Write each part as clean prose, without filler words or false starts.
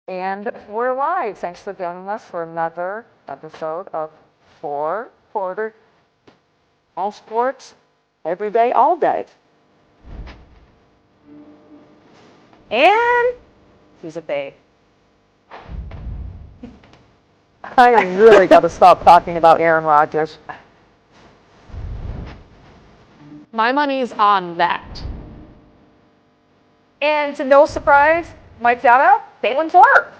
And we're live. Thanks for joining us for another episode of Four Quarter All Sports Every Day, All Day. And she's a babe. I really got to stop talking about Aaron Rodgers. My money's on that. And to no surprise, my shout out, Caitlin Clark.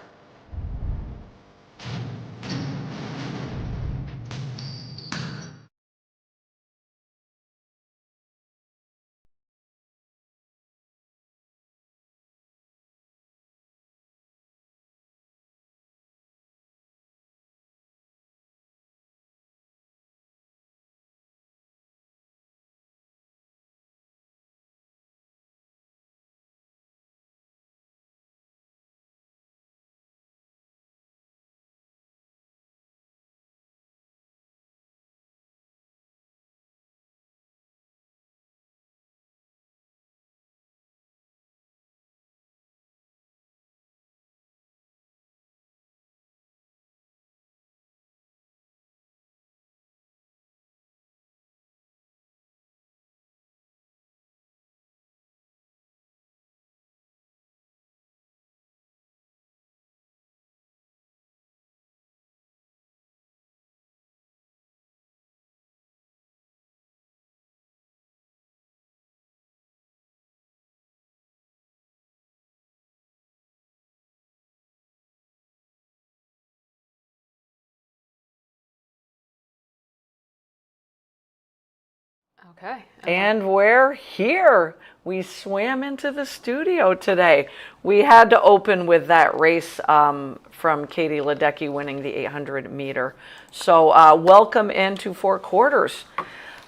Okay. And we're here. We swam into the studio today. We had to open with that race from Katie Ledecky winning the 800 meter. So welcome into Four Quarters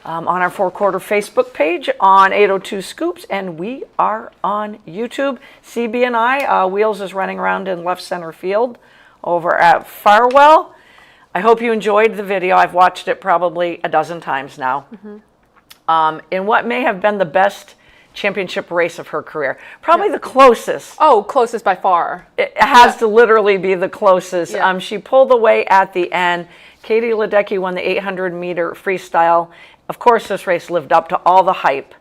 on our Four Quarter Facebook page on 802 Scoops, and we are on YouTube. CB and I, Wheels is running around in left center field over at Farwell. I hope you enjoyed the video. I've watched it probably a dozen times now. In what may have been the best championship race of her career. Probably the closest. Oh, closest by far. It has to literally be the closest. Yeah. She pulled away at the end. Katie Ledecky won the 800 meter freestyle. Of course, this race lived up to all the hype.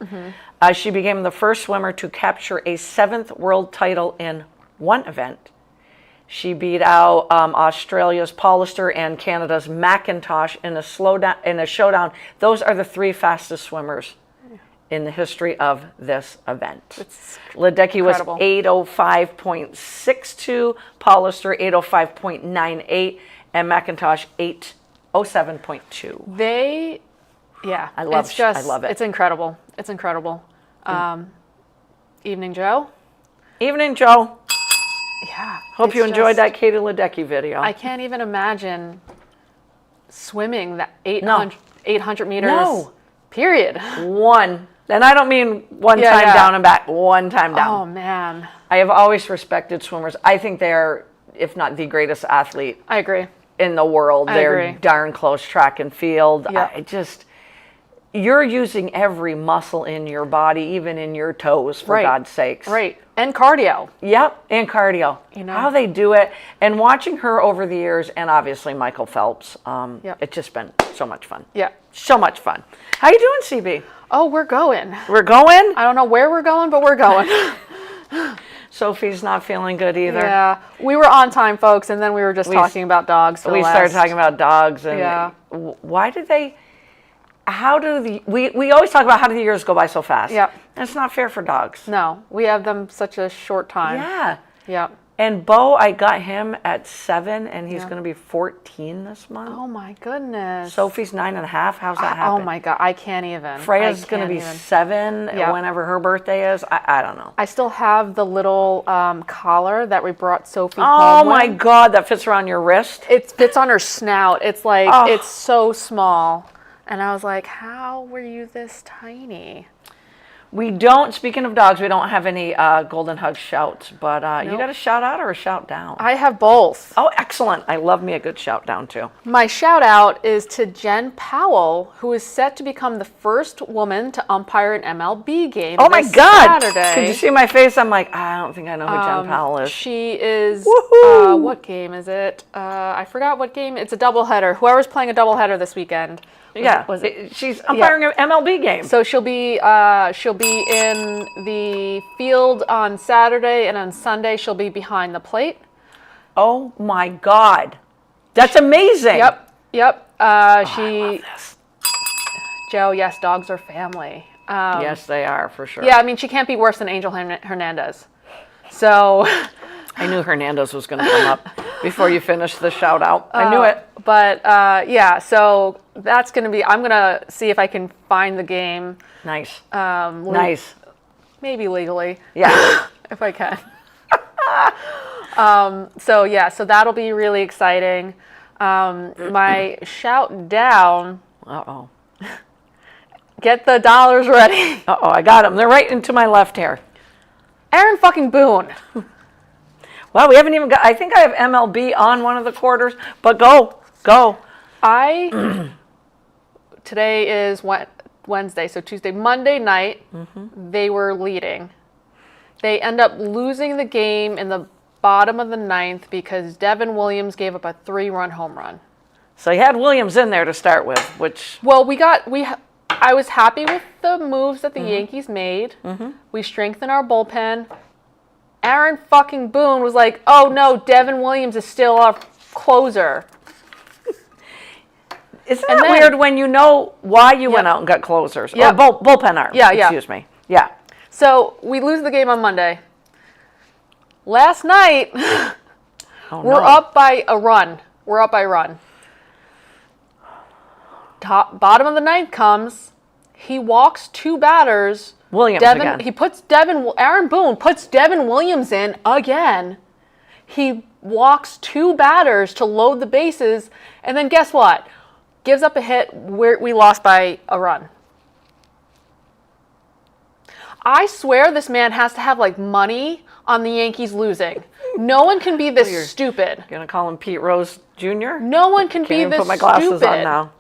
She became the first swimmer to capture a 7th world title in one event. She beat out Australia's Paulister and Canada's McIntosh in a showdown. Those are the 3 fastest swimmers in the history of this event. Ledecky was 8:05.62, Paulister 8:05.98, and McIntosh 8:07.2. I love it. It's incredible. It's incredible. Evening, Joe. Evening, Joe. Yeah. Hope you enjoyed that Katie Ledecky video. I can't even imagine swimming that 800 meters. No. Period. One. And I don't mean one time down and back, one time down. Oh, man. I have always respected swimmers. I think they're, if not the greatest athlete I agree. in the world. They're agree. darn close track and field. Yep. You're using every muscle in your body, even in your toes, for God's sakes. Right. And cardio. Yep, and cardio. You know? How they do it. And watching her over the years, and obviously Michael Phelps, it's just been so much fun. Yeah. So much fun. How you doing, CB? Oh, we're going. We're going? I don't know where we're going, but we're going. Sophie's not feeling good either. Yeah. We were on time, folks, and then we were just talking about dogs. We started talking about dogs. And Yeah. why did they... we always talk about how do the years go by so fast. Yep. And it's not fair for dogs. No, we have them such a short time. Yeah. Yep. And Bo, I got him at 7, and he's going to be 14 this month. Oh my goodness. Sophie's 9.5. How's that happen? Oh my God, I can't even. Freya's going to be 7 Yep. whenever her birthday is. I don't know. I still have the little collar that we brought Sophie Oh home my with. God, that fits around your wrist. It fits on her snout. It's like, Oh. it's so small. And I was like, how were you this tiny? We don't, speaking of dogs, we don't have any Golden Hug shouts, but you Nope. got a shout out or a shout down? I have both. Oh, excellent. I love me a good shout down too. My shout out is to Jen Powell, who is set to become the first woman to umpire an MLB game. Oh my this God. Saturday. Could you see my face? I'm like, I don't think I know who Jen Powell is. She is. Woohoo! What game is it? I forgot what game. It's a doubleheader. Whoever's playing a doubleheader this weekend. Was it? She's umpiring an MLB game. So she'll be in the field on Saturday, and on Sunday she'll be behind the plate. Oh my God. That's amazing. Yep. I love this. Joe, yes, dogs are family. Yes, they are for sure. Yeah, I mean, she can't be worse than Angel Hernandez. So I knew Hernandez was going to come up before you finished the shout out. I knew it. But yeah, so that's going to be, I'm going to see if I can find the game. Nice. Um, Nice. Maybe legally. Yeah. If I can. So yeah, so that'll be really exciting. My shout down, Uh-oh. get the dollars ready. Uh-oh, I got them. They're right into my left here. Aaron fucking Boone. Well, we haven't even got, I think I have MLB on one of the quarters, but go. Today is Wednesday, so Tuesday, Monday night, they were leading. They end up losing the game in the bottom of the ninth because Devin Williams gave up a 3-run home run. So you had Williams in there to start with, which, Well, I was happy with the moves that the Yankees made. We strengthened our bullpen. Aaron fucking Boone was like, oh no, Devin Williams is still our closer. isn't And that then- weird when you know why you went out and got closers? Yeah. Or bullpen arms. Yeah. Excuse me. Yeah. So we lose the game on Monday. Last night, Oh, we're no. up by a run. Bottom of the ninth comes. He walks 2 batters. Williams again. Aaron Boone puts Devin Williams in again. He walks 2 batters to load the bases, and then guess what? Gives up a hit where we lost by a run. I swear this man has to have like money on the Yankees losing. No one can be this stupid. Gonna call him Pete Rose Jr.? No one can Can't be even this put my glasses stupid. on now.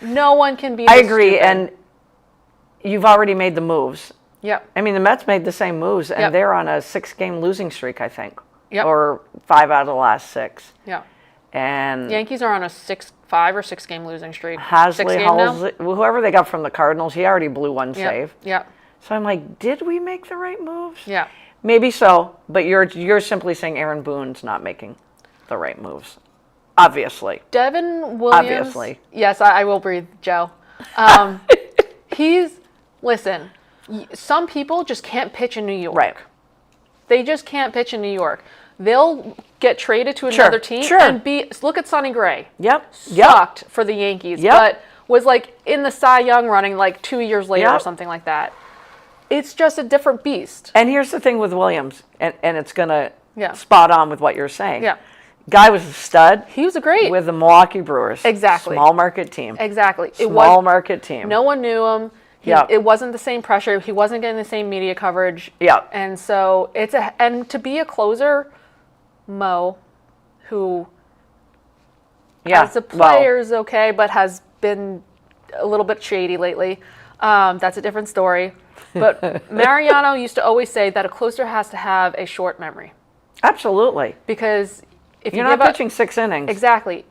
No one can be I this agree, stupid. and you've already made the moves. Yep. I mean, the Mets made the same moves, and Yep. they're on a 6-game losing streak, I think. Yep. Or 5 out of the last 6. Yeah. And Yankees are on a 5 or 6 game losing streak. Hasley, 6 game now? Halsey, whoever they got from the Cardinals, he already blew one Yep. save. Yep. So I'm like, did we make the right moves? Yeah. Maybe so, but you're simply saying Aaron Boone's not making the right moves. Obviously. Devin Williams. Obviously. Yes, I will breathe, Joe. Listen, some people just can't pitch in New York. Right. They just can't pitch in New York. They'll get traded to Sure, another team sure. and look at Sonny Gray. Yep. Sucked for the Yankees, Yep. but was like in the Cy Young running like 2 years later or Yep. something like that. It's just a different beast. And here's the thing with Williams, and it's going to Yeah. spot on with what you're saying. Yeah. Guy was a stud He was a great. with the Milwaukee Brewers. Exactly. Small market team. Exactly. Small market team. No one knew him. Yeah. It wasn't the same pressure. He wasn't getting the same media coverage. Yeah. And so and to be a closer, Mo, who Yeah. as a player is okay, but has been a little bit shady lately. That's a different story. But Mariano used to always say that a closer has to have a short memory Absolutely. because if You're you not give up, pitching 6 innings. exactly,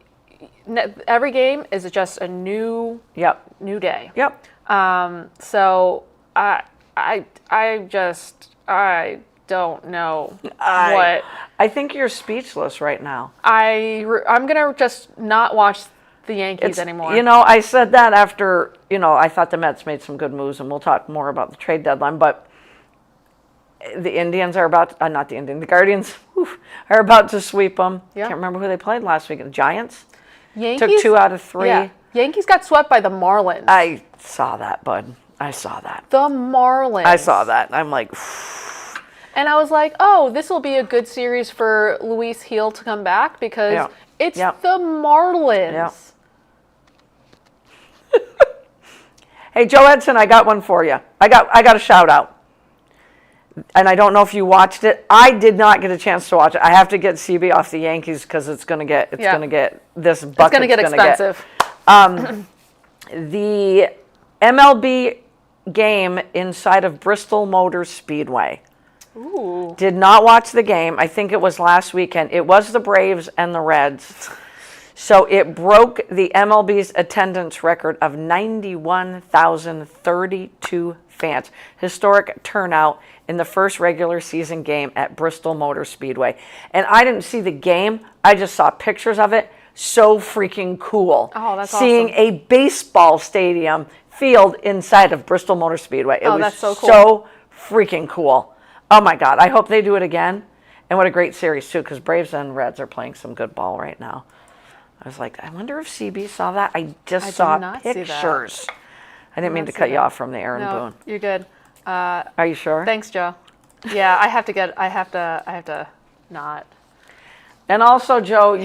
every game is just a new Yep. day. Yep. So I don't know what I think you're speechless right now. I'm gonna just not watch the Yankees anymore. You know, I said that after, I thought the Mets made some good moves, and we'll talk more about the trade deadline, but the Indians are the Guardians are about to sweep them. Yeah. Can't remember who they played last week. The Giants Yankees took 2 out of 3. Yeah. Yankees got swept by the Marlins. I saw that, bud. I saw that. The Marlins. I saw that. I'm like, And I was like, oh, this will be a good series for Luis Heel to come back because Yeah. it's Yeah. the Marlins. Yeah. Hey, Joe Edson, I got one for you. I got a shout out. And I don't know if you watched it. I did not get a chance to watch it. I have to get CB off the Yankees because it's gonna get this bucket. It's gonna get expensive. The MLB game inside of Bristol Motor Speedway. Ooh. Did not watch the game. I think it was last weekend. It was the Braves and the Reds. So it broke the MLB's attendance record of 91,032 fans. Historic turnout in the first regular season game at Bristol Motor Speedway. And I didn't see the game. I just saw pictures of it. So freaking cool. Oh, that's Seeing awesome. a baseball stadium field inside of Bristol Motor Speedway. It was that's so cool. so freaking cool. Oh my God. I hope they do it again. And what a great series too, because Braves and Reds are playing some good ball right now. I was like, I wonder if CB saw that. I just did saw not see that. pictures. I didn't mean to not cut see you that. off from the Aaron No, Boone. you're good. Are you sure? Thanks, Joe. Yeah, I have to not. And also, Joe,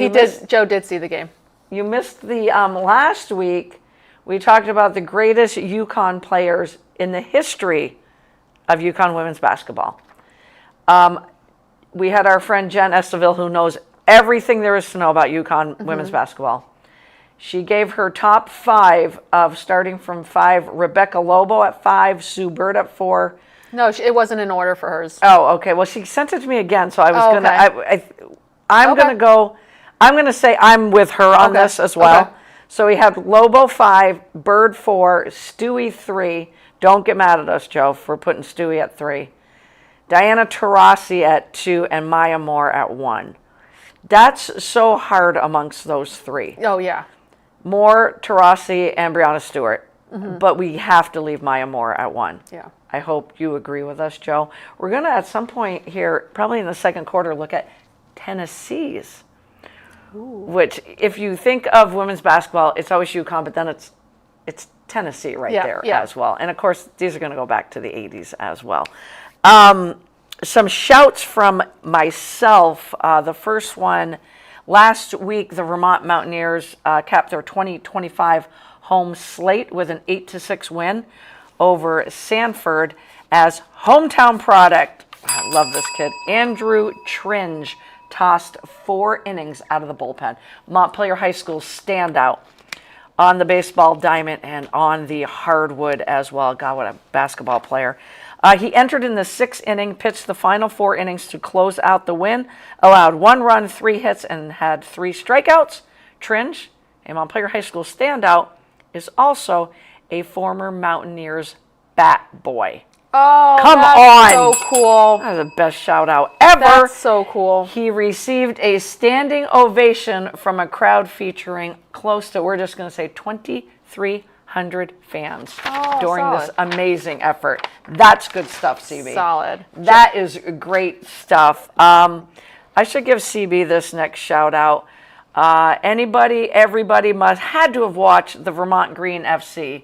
Joe did see the game. you missed the last week. We talked about the greatest UConn players in the history of UConn women's basketball. We had our friend Jen Esteville, who knows everything there is to know about UConn women's basketball. She gave her top 5 of starting from 5, Rebecca Lobo at 5, Sue Bird at 4. No, it wasn't in order for hers. Oh, okay. Well, she sent it to me again, so I was Oh, okay. I'm Okay. gonna go. I'm gonna say I'm with her on Okay. this as well. Okay. So we have Lobo 5, Bird 4, Stewie 3. Don't get mad at us, Joe, for putting Stewie at 3. Diana Taurasi at 2, and Maya Moore at 1. That's so hard amongst those 3. Oh yeah. Moore, Taurasi, and Brianna Stewart. But we have to leave Maya Moore at 1. Yeah. I hope you agree with us, Joe. We're going to, at some point here, probably in the second quarter, look at Tennessee's. Which, if you think of women's basketball, it's always UConn, but then it's Tennessee right Yeah, there yeah. as well. And, of course, these are going to go back to the 80s as well. Some shouts from myself. The first one, last week, the Vermont Mountaineers capped their 2025 home slate with an 8-6 win over Sanford as hometown product. I love this kid. Andrew Tringe tossed 4 innings out of the bullpen. Montpelier High School standout on the baseball diamond and on the hardwood as well. God, what a basketball player. He entered in the 6th inning, pitched the final 4 innings to close out the win, allowed 1 run, 3 hits, and had 3 strikeouts. Tringe, a Montpelier High School standout, is also a former Mountaineers bat boy. Oh, Come that's on. so cool. That was the best shout out ever. That's so cool. He received a standing ovation from a crowd featuring close to, we're just going to say 2,300 fans during this solid. amazing effort. That's good stuff, CB. Solid. That is great stuff. I should give CB this next shout out. Everybody had to have watched the Vermont Green FC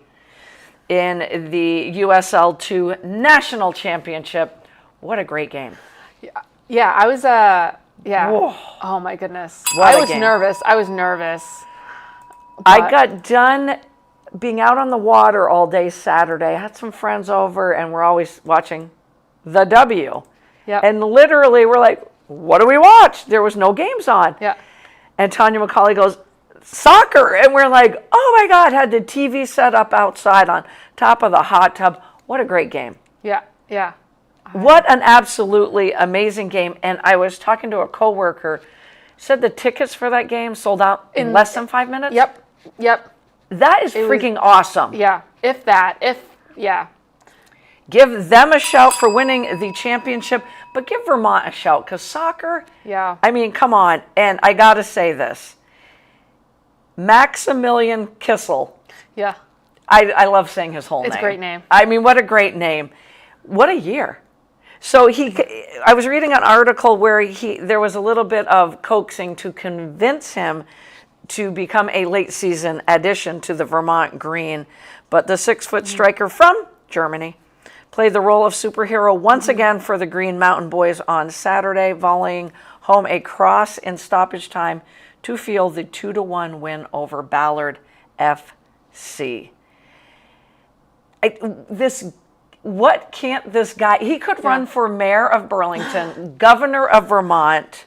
in the USL2 National Championship. What a great game. Yeah, I was yeah. Whoa. Oh my goodness. What I a was game. nervous. I got done being out on the water all day Saturday. I had some friends over and we're always watching the W. Yep. And literally we're like, what do we watch? There was no games on. Yeah. And Tanya McCauley goes, soccer. And we're like, oh my God, had the TV set up outside on top of the hot tub. What a great game. Yeah. Yeah. What an absolutely amazing game. And I was talking to a coworker, said the tickets for that game sold out in less than 5 minutes. Yep. Yep. That is freaking awesome. Yeah. Yeah. Give them a shout for winning the championship, but give Vermont a shout because soccer, Yeah. I mean, come on. And I got to say this. Maximilian Kissel. Yeah. I love saying his whole name. It's a great name. I mean, what a great name. What a year. So I was reading an article where there was a little bit of coaxing to convince him to become a late season addition to the Vermont Green. But the 6-foot striker from Germany played the role of superhero once again for the Green Mountain Boys on Saturday, volleying home a cross in stoppage time to seal the 2-1 win over Ballard FC. What can't this guy? He could run for mayor of Burlington, governor of Vermont.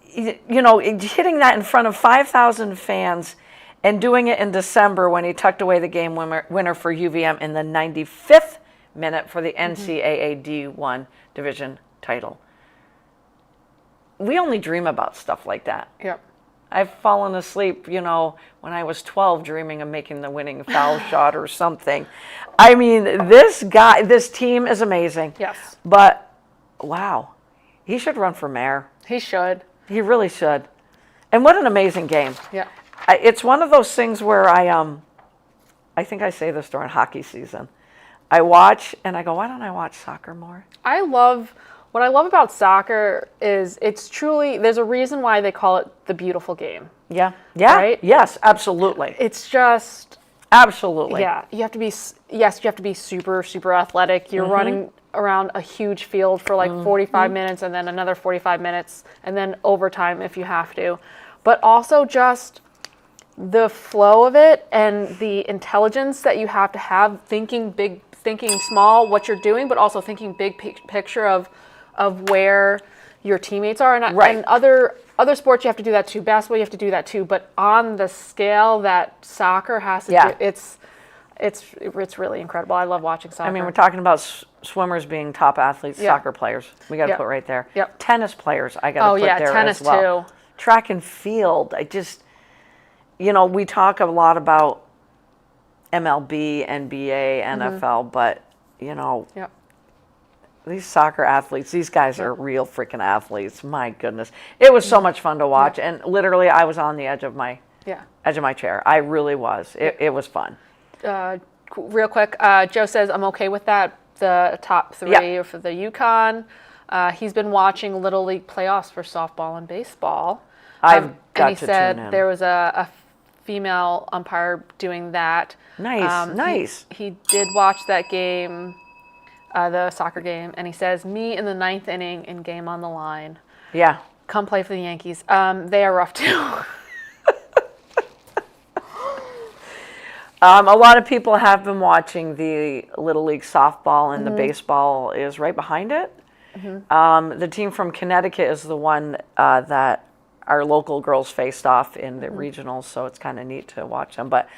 Hitting that in front of 5,000 fans and doing it in December when he tucked away the game winner for UVM in the 95th minute for the NCAA D1 division title. We only dream about stuff like that. Yep. I've fallen asleep, when I was 12 dreaming of making the winning foul shot or something. I mean, this team is amazing. Yes. But, wow, he should run for mayor. He should. He really should. And what an amazing game. Yeah. It's one of those things where I think I say this during hockey season. I watch and I go, why don't I watch soccer more? What I love about soccer is it's truly, there's a reason why they call it the beautiful game. Yeah. Yeah. Right? Yes, absolutely. It's just, Absolutely. yeah, you have to be super, super athletic. You're running around a huge field for like 45 minutes and then another 45 minutes and then overtime if you have to. But also just the flow of it and the intelligence that you have to have, thinking big, thinking small, what you're doing, but also thinking big picture of where your teammates are. And, and other sports, you have to do that too. Basketball, you have to do that too. But on the scale that soccer has to do, it's really incredible. I love watching soccer. I mean, we're talking about swimmers being top athletes, soccer players. We got to put right there. Yep. Tennis players, I got to put there tennis as well. too. Track and field, I just, we talk a lot about MLB, NBA, NFL, but, Yep. these soccer athletes, these guys are real freaking athletes. My goodness. It was so much fun to watch. And literally, I was on the edge of my chair. I really was. It was fun. Real quick, Joe says, I'm okay with that. The top three for the Yukon. He's been watching Little League playoffs for softball and baseball. I've got and he to said tune in. there was a female umpire doing that. Nice. He did watch that game, the soccer game, and he says, me in the 9th inning in Game on the Line. Yeah. Come play for the Yankees. They are rough too. A lot of people have been watching the Little League softball, and the baseball is right behind it. The team from Connecticut is the one that our local girls faced off in the regionals, so it's kind of neat to watch them. But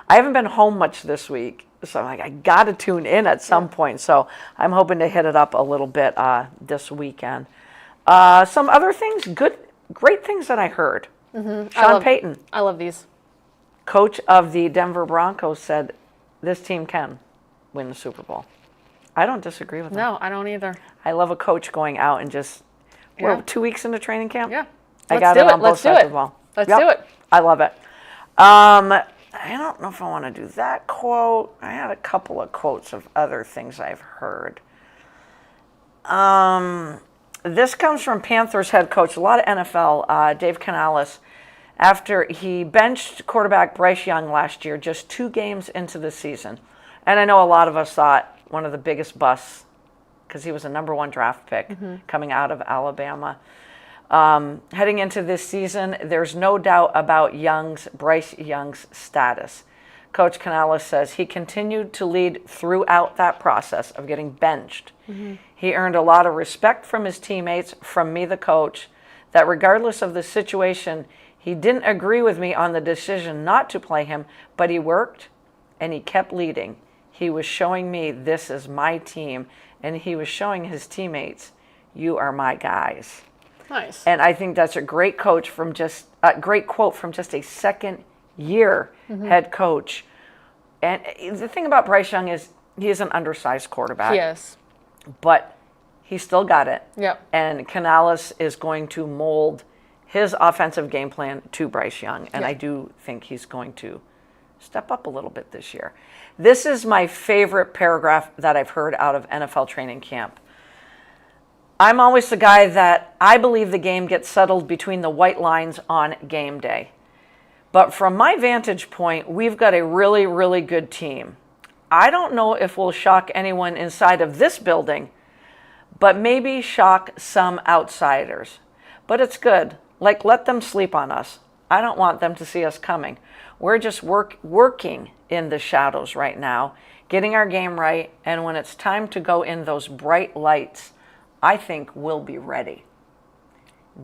I haven't been home much this week, so I'm like, I got to tune in at some point. So I'm hoping to hit it up a little bit this weekend. Some other things, great things that I heard. Sean Payton, I love these. coach of the Denver Broncos, said this team can win the Super Bowl. I don't disagree with him. No, I don't either. I love a coach going out and just, we're 2 weeks into training camp. Yeah. I got it on both sides as well. Let's do it. I love it. I don't know if I want to do that quote. I had a couple of quotes of other things I've heard. This comes from Panthers head coach, a lot of NFL, Dave Canales, after he benched quarterback Bryce Young last year, just 2 games into the season. And I know a lot of us thought one of the biggest busts, because he was a number 1 draft pick coming out of Alabama. Heading into this season, there's no doubt about Bryce Young's status. Coach Canales says he continued to lead throughout that process of getting benched. He earned a lot of respect from his teammates, from me, the coach, that regardless of the situation, he didn't agree with me on the decision not to play him, but he worked and he kept leading. He was showing me this is my team, and he was showing his teammates, you are my guys. Nice. And I think that's a great quote from just a second-year head coach. And the thing about Bryce Young is he is an undersized quarterback. Yes. But he still got it. Yep. And Canales is going to mold his offensive game plan to Bryce Young. And I do think he's going to step up a little bit this year. This is my favorite paragraph that I've heard out of NFL training camp. I'm always the guy that I believe the game gets settled between the white lines on game day. But from my vantage point, we've got a really, really good team. I don't know if we'll shock anyone inside of this building, but maybe shock some outsiders. But it's good. Like, let them sleep on us. I don't want them to see us coming. We're just working in the shadows right now, getting our game right, and when it's time to go in those bright lights, I think we'll be ready.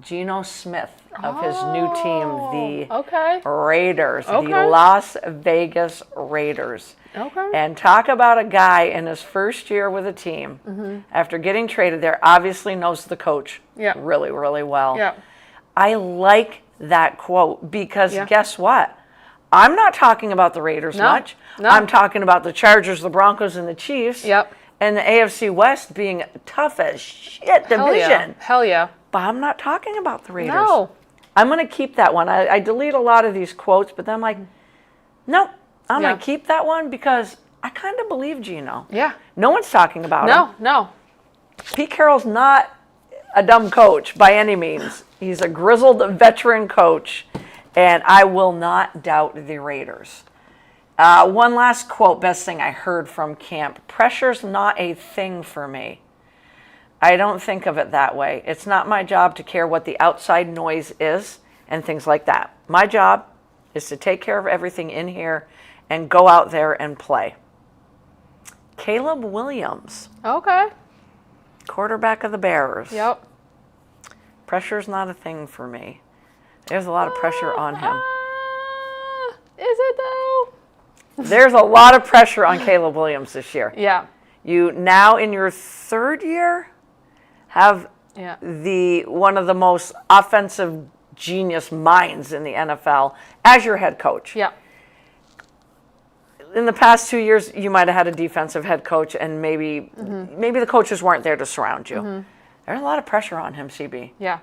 Geno Smith of his new team, the Okay. Raiders, the Okay. Las Vegas Raiders. Okay. And talk about a guy in his first year with a team, after getting traded there, obviously knows the coach Yeah. really, really well. Yeah. I like that quote because Yeah. guess what? I'm not talking about the Raiders No. much. No. I'm talking about the Chargers, the Broncos, and the Chiefs. Yep. And the AFC West being tough as shit Hell yeah. division. Hell yeah. But I'm not talking about the Raiders. No. I'm going to keep that one. I delete a lot of these quotes, but then I'm like, no, I'm Yeah. going to keep that one because I kind of believe Geno. Yeah. No one's talking about him. No. No. Pete Carroll's not a dumb coach by any means. He's a grizzled veteran coach, and I will not doubt the Raiders. One last quote, best thing I heard from camp. Pressure's not a thing for me. I don't think of it that way. It's not my job to care what the outside noise is and things like that. My job is to take care of everything in here and go out there and play. Caleb Williams, Okay. quarterback of the Bears. Yep. Pressure's not a thing for me. There's a lot of pressure on him. Is it though? There's a lot of pressure on Caleb Williams this year. Yeah. You now in your third year have Yeah. one of the most offensive genius minds in the NFL as your head coach. Yeah. In the past 2 years, you might have had a defensive head coach, and maybe the coaches weren't there to surround you. There's a lot of pressure on him, CB. Yeah.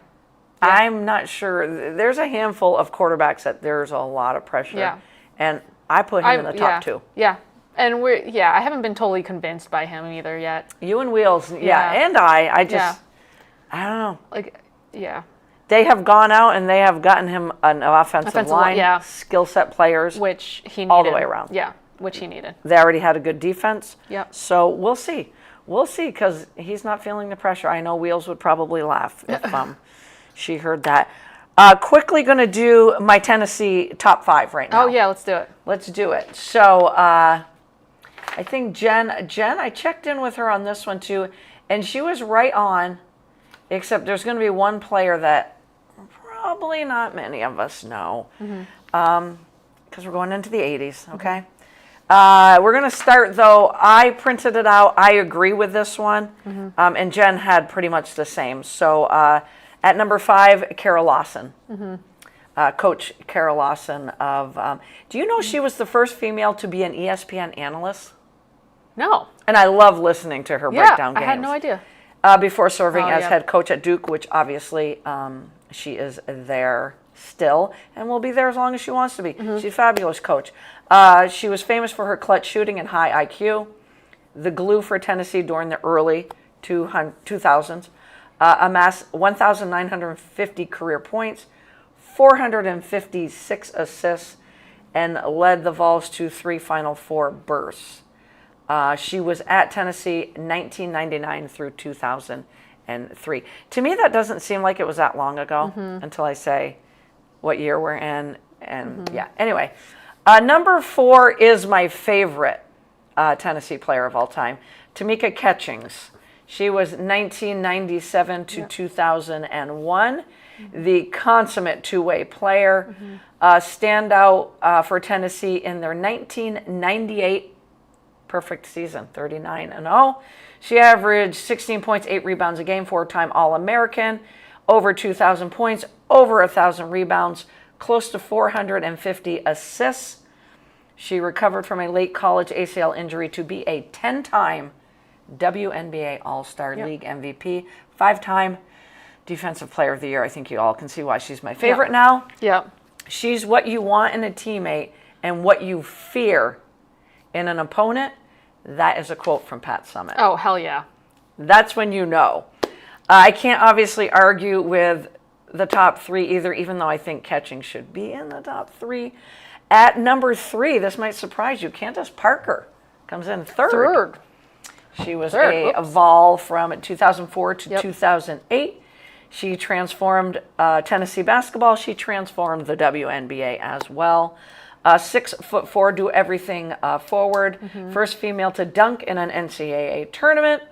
I'm not sure. There's a handful of quarterbacks that there's a lot of pressure. Yeah. And I put him in the top yeah. two. Yeah. And I haven't been totally convinced by him either yet. You and Wheels, yeah, Yeah. and I just, Yeah. I don't know. Like, yeah. They have gone out and they have gotten him an offensive line, yeah. skill set players. Which he needed. All the way around. Yeah. Which he needed. They already had a good defense. Yep. So we'll see. We'll see because he's not feeling the pressure. I know Wheels would probably laugh if she heard that. Quickly going to do my Tennessee top 5 right now. Oh, yeah. Let's do it. Let's do it. So I think Jen, I checked in with her on this one too, and she was right on, except there's going to be one player that probably not many of us know, because we're going into the 80s, okay? We're going to start, though. I printed it out. I agree with this one, and Jen had pretty much the same. So at number 5, Carol Lawson. Coach Carol Lawson of, do you know she was the first female to be an ESPN analyst? No. And I love listening to her Yeah. break down I games. had no idea. Before serving Oh, as yeah. head coach at Duke, which obviously she is there still and will be there as long as she wants to be. She's a fabulous coach. She was famous for her clutch shooting and high IQ, the glue for Tennessee during the early 2000s, amassed 1,950 career points, 456 assists, and led the Vols to 3 Final Four berths. She was at Tennessee 1999 through 2003. To me, that doesn't seem like it was that long ago until I say what year we're in. And yeah, anyway. Number 4 is my favorite Tennessee player of all time, Tamika Catchings. She was 1997 to 2001, the consummate two-way player. Standout for Tennessee in their 1998 perfect season, 39-0. She averaged 16 points, 8 rebounds a game, 4-time All-American, over 2,000 points, over 1,000 rebounds, close to 450 assists. She recovered from a late college ACL injury to be a 10-time WNBA All-Star League MVP, 5-time Defensive Player of the Year. I think you all can see why she's my favorite now. Yep. She's what you want in a teammate and what you fear in an opponent. That is a quote from Pat Summitt. Oh, hell yeah. That's when you know. I can't obviously argue with the top 3 either, even though I think Catching should be in the top 3. At number 3, this might surprise you, Candace Parker comes in third. She was a Vol from 2004 to 2008. She transformed Tennessee basketball. She transformed the WNBA as well. 6'4", do everything forward. First female to dunk in an NCAA tournament.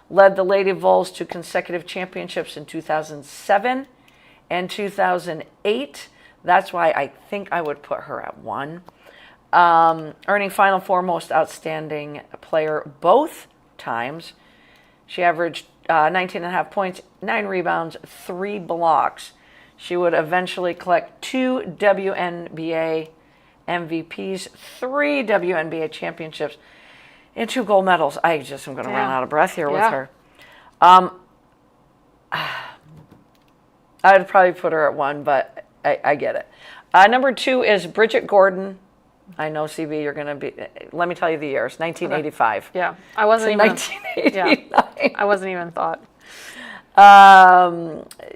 Led the Lady Vols to consecutive championships in 2007 and 2008. That's why I think I would put her at 1. Earning Final Four Most Outstanding Player both times. She averaged 19.5 points, 9 rebounds, 3 blocks. She would eventually collect 2 WNBA MVPs, 3 WNBA championships, and 2 gold medals. I just am going to run out of breath here with her. I'd probably put her at 1, but I get it. Number 2 is Bridget Gordon. I know, CB, you're going to be. Let me tell you the years. 1985. Okay. Yeah, I wasn't even. 1989. Yeah, I wasn't even thought.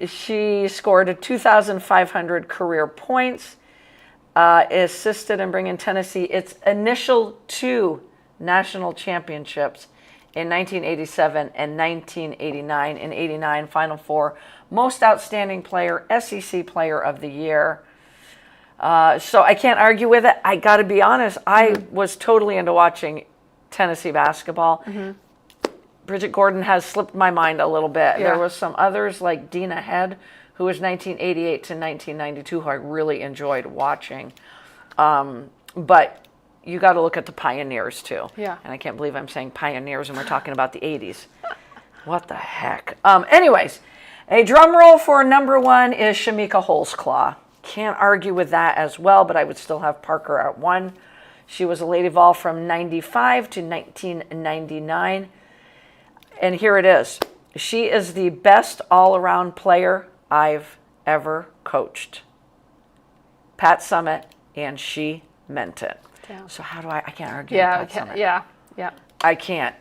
She scored 2,500 career points. Assisted in bringing Tennessee its initial 2 national championships in 1987 and 1989. In 89, Final Four, Most Outstanding Player, SEC Player of the Year. So I can't argue with it. I got to be honest, I was totally into watching Tennessee basketball. Bridget Gordon has slipped my mind a little bit. Yeah. There was some others like Dina Head, who was 1988 to 1992, who I really enjoyed watching. But you got to look at the pioneers too. Yeah. And I can't believe I'm saying pioneers and we're talking about the 80s. What the heck? Anyways, a drum roll for number 1 is Shamika Holzclaw. Can't argue with that as well, but I would still have Parker at 1. She was a Lady Vol from 95 to 1999. And here it is. She is the best all-around player I've ever coached. Pat Summitt, and she meant it. Damn. So how do I can't argue with Pat Summitt. Yeah. I can't.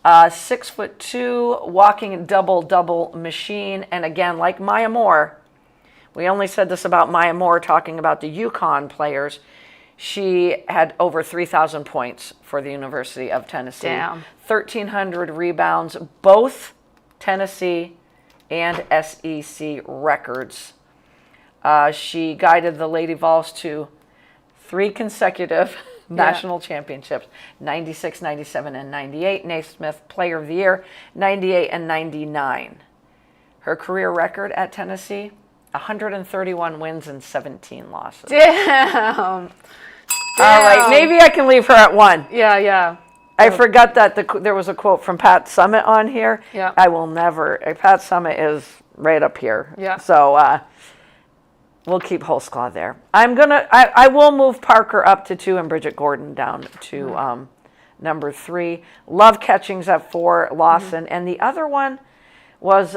6'2", walking double machine. And again, like Maya Moore, we only said this about Maya Moore talking about the UConn players. She had over 3,000 points for the University of Tennessee. Damn. 1,300 rebounds, both Tennessee and SEC records. She guided the Lady Vols to 3 consecutive national championships, 96, 97, and 98. Naismith Player of the Year, 98 and 99. Her career record at Tennessee, 131 wins and 17 losses. Damn. All right, maybe I can leave her at 1. Yeah. I forgot that there was a quote from Pat Summitt on here. Yeah. I will never. Pat Summitt is right up here. Yeah. So we'll keep Holzclaw there. I will move Parker up to 2 and Bridget Gordon down to number 3. Love Catchings at 4, Lawson. And the other one was,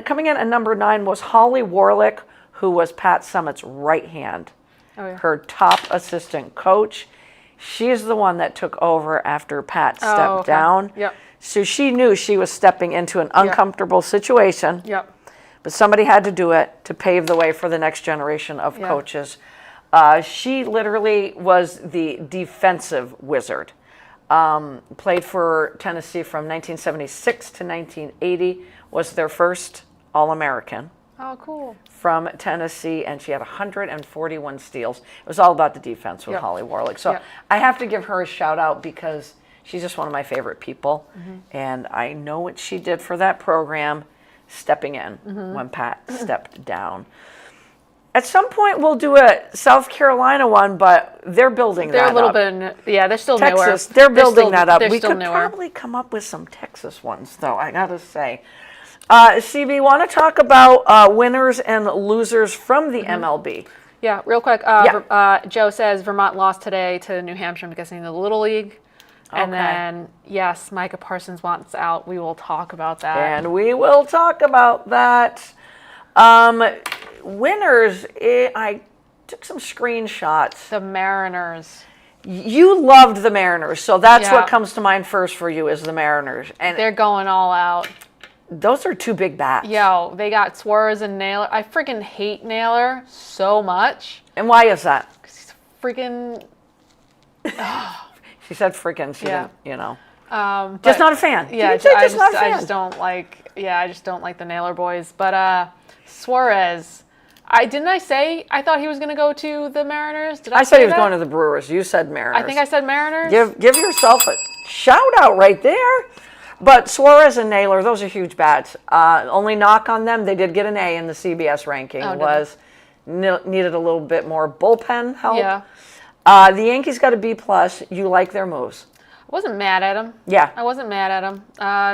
coming in at number 9 was Holly Warlick, who was Pat Summitt's right hand. Oh, yeah. Her top assistant coach. She's the one that took over after Pat stepped down. Yep. So she knew she was stepping into an uncomfortable situation. Yep. But somebody had to do it to pave the way for the next generation of coaches. She literally was the defensive wizard. Played for Tennessee from 1976 to 1980. Was their first All-American. Oh, cool. From Tennessee, and she had 141 steals. It was all about the defense with Holly Warlick. So I have to give her a shout out because she's just one of my favorite people. And I know what she did for that program, stepping in when Pat stepped down. At some point, we'll do a South Carolina one, but they're building that up. They're a little bit, they're still Texas, newer. they're building that up. We could newer. probably come up with some Texas ones, though, I gotta say. CB, want to talk about winners and losers from the MLB? Yeah, real quick. Joe says Vermont lost today to New Hampshire because in the Little League. And then, yes, Micah Parsons wants out. We will talk about that. And we will talk about that. Winners, I took some screenshots. The Mariners. You loved the Mariners, so that's what comes to mind first for you is the Mariners. And they're going all out. Those are 2 big bats. Yo, they got Suarez and Naylor. I freaking hate Naylor so much. And why is that? He's freaking. She said freaking. She didn't, you know. But, just not a fan. Yeah, I just don't like. Yeah, I just don't like the Naylor boys. But Suarez, Didn't I say I thought he was going to go to the Mariners? Did I say said he was that? going to the Brewers. You said Mariners. I think I said Mariners. Give yourself a shout out right there. But Suarez and Naylor, those are huge bats. Only knock on them, they did get an A in the CBS ranking. Oh, did was needed a little bit more bullpen help. Yeah. The Yankees got a B plus. You like their moves? I wasn't mad at him. Yeah. I wasn't mad at him.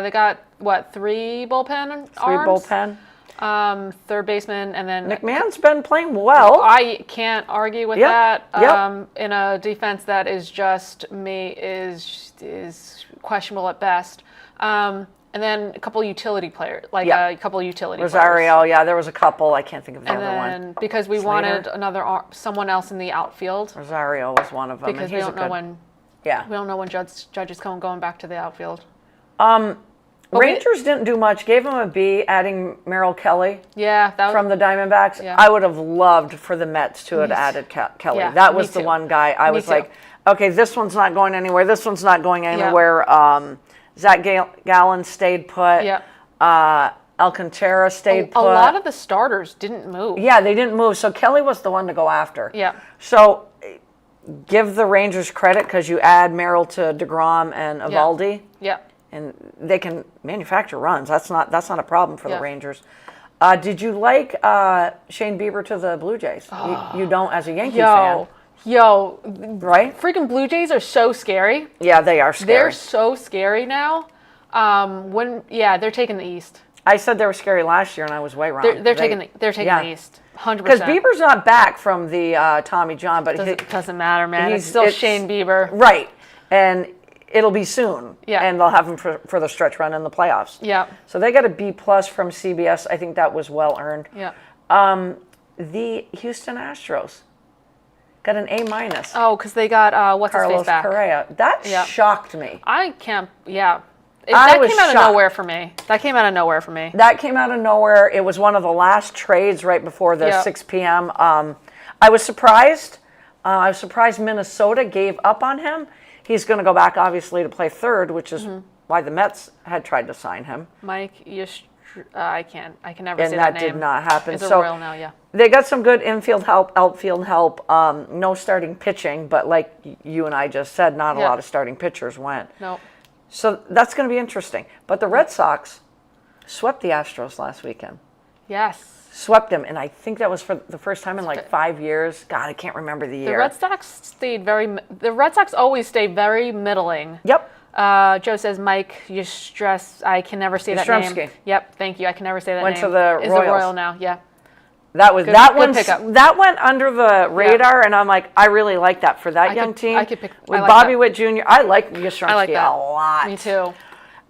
They got, what, 3 bullpen arms? 3 bullpen. Third baseman, and then McMahon's been playing well. I can't argue with Yep, that. yep. In a defense that is just is questionable at best. And then a couple utility players, like Yeah. a couple utility Rosario, players. yeah, there was a couple. I can't think of the And other one. then because we wanted someone else in the outfield Rosario was one of them. because and we he's don't a know good- when Yeah. we don't know when Judge is going back to the outfield. Rangers didn't do much. Gave him a B, adding Merrill Kelly Yeah, that was from the Diamondbacks. Yeah. I would have loved for the Mets to have added Kelly. Yeah, that me was the too. one guy I Me was too. like, okay, this one's not going anywhere. This one's not going anywhere. Zach Gallen stayed put. Yeah. Alcantara stayed a put. lot of the starters didn't move. Yeah, they didn't move. So Kelly was the one to go after. Yeah. So give the Rangers credit because you add Merrill to DeGrom and Evaldi. Yeah. And they can manufacture runs. That's not a problem for Yeah. the Rangers. Did you like Shane Bieber to the Blue Jays? You don't as a Yankee fan, Yo, right? freaking Blue Jays are so scary. Yeah, they are scary. They're so scary now. They're taking the East. I said they were scary last year, and I was way wrong. They're taking the East. 100%. Because Bieber's not back from the Tommy John, but doesn't matter, man. It's he's- still it's- Shane Bieber. right, and it'll be soon. Yeah. And they'll have him for the stretch run in the playoffs. Yeah. So they got a B plus from CBS. I think that was well earned. Yeah. The Houston Astros got an A minus. Oh, because they got what's his Carlos face back. Correa. That Yeah. shocked me. I can't. Yeah. I That was came out of shocked. nowhere for me. That came out of nowhere for me. That came out of nowhere. It was one of the last trades right before the Yeah. 6 p.m. I was surprised. I was surprised Minnesota gave up on him. He's going to go back, obviously, to play third, which is why the Mets had tried to sign him. Mike, I can never And say that that did name. not happen. It's a So Royal now, yeah. they got some good infield help, outfield help. No starting pitching, but like you and I just said, not a Yeah. lot of starting pitchers went. No. So that's going to be interesting. But the Red Sox swept the Astros last weekend. Yes. Swept them, and I think that was for the first time in like 5 years. God, I can't remember the year. The Red Sox always stay very middling. Yep. Joe says, Mike, I can never say that Yastrzemski. name. Yep, thank you. I can never say that Went name. to the Is Royals. a Royal now, yeah. That was Good- that good one. pickup. That went under the radar, and I'm like, I really like that for that young team. I could pick with I like Bobby that. Witt Jr. I like Yastrzemski I like that. a lot. Me too.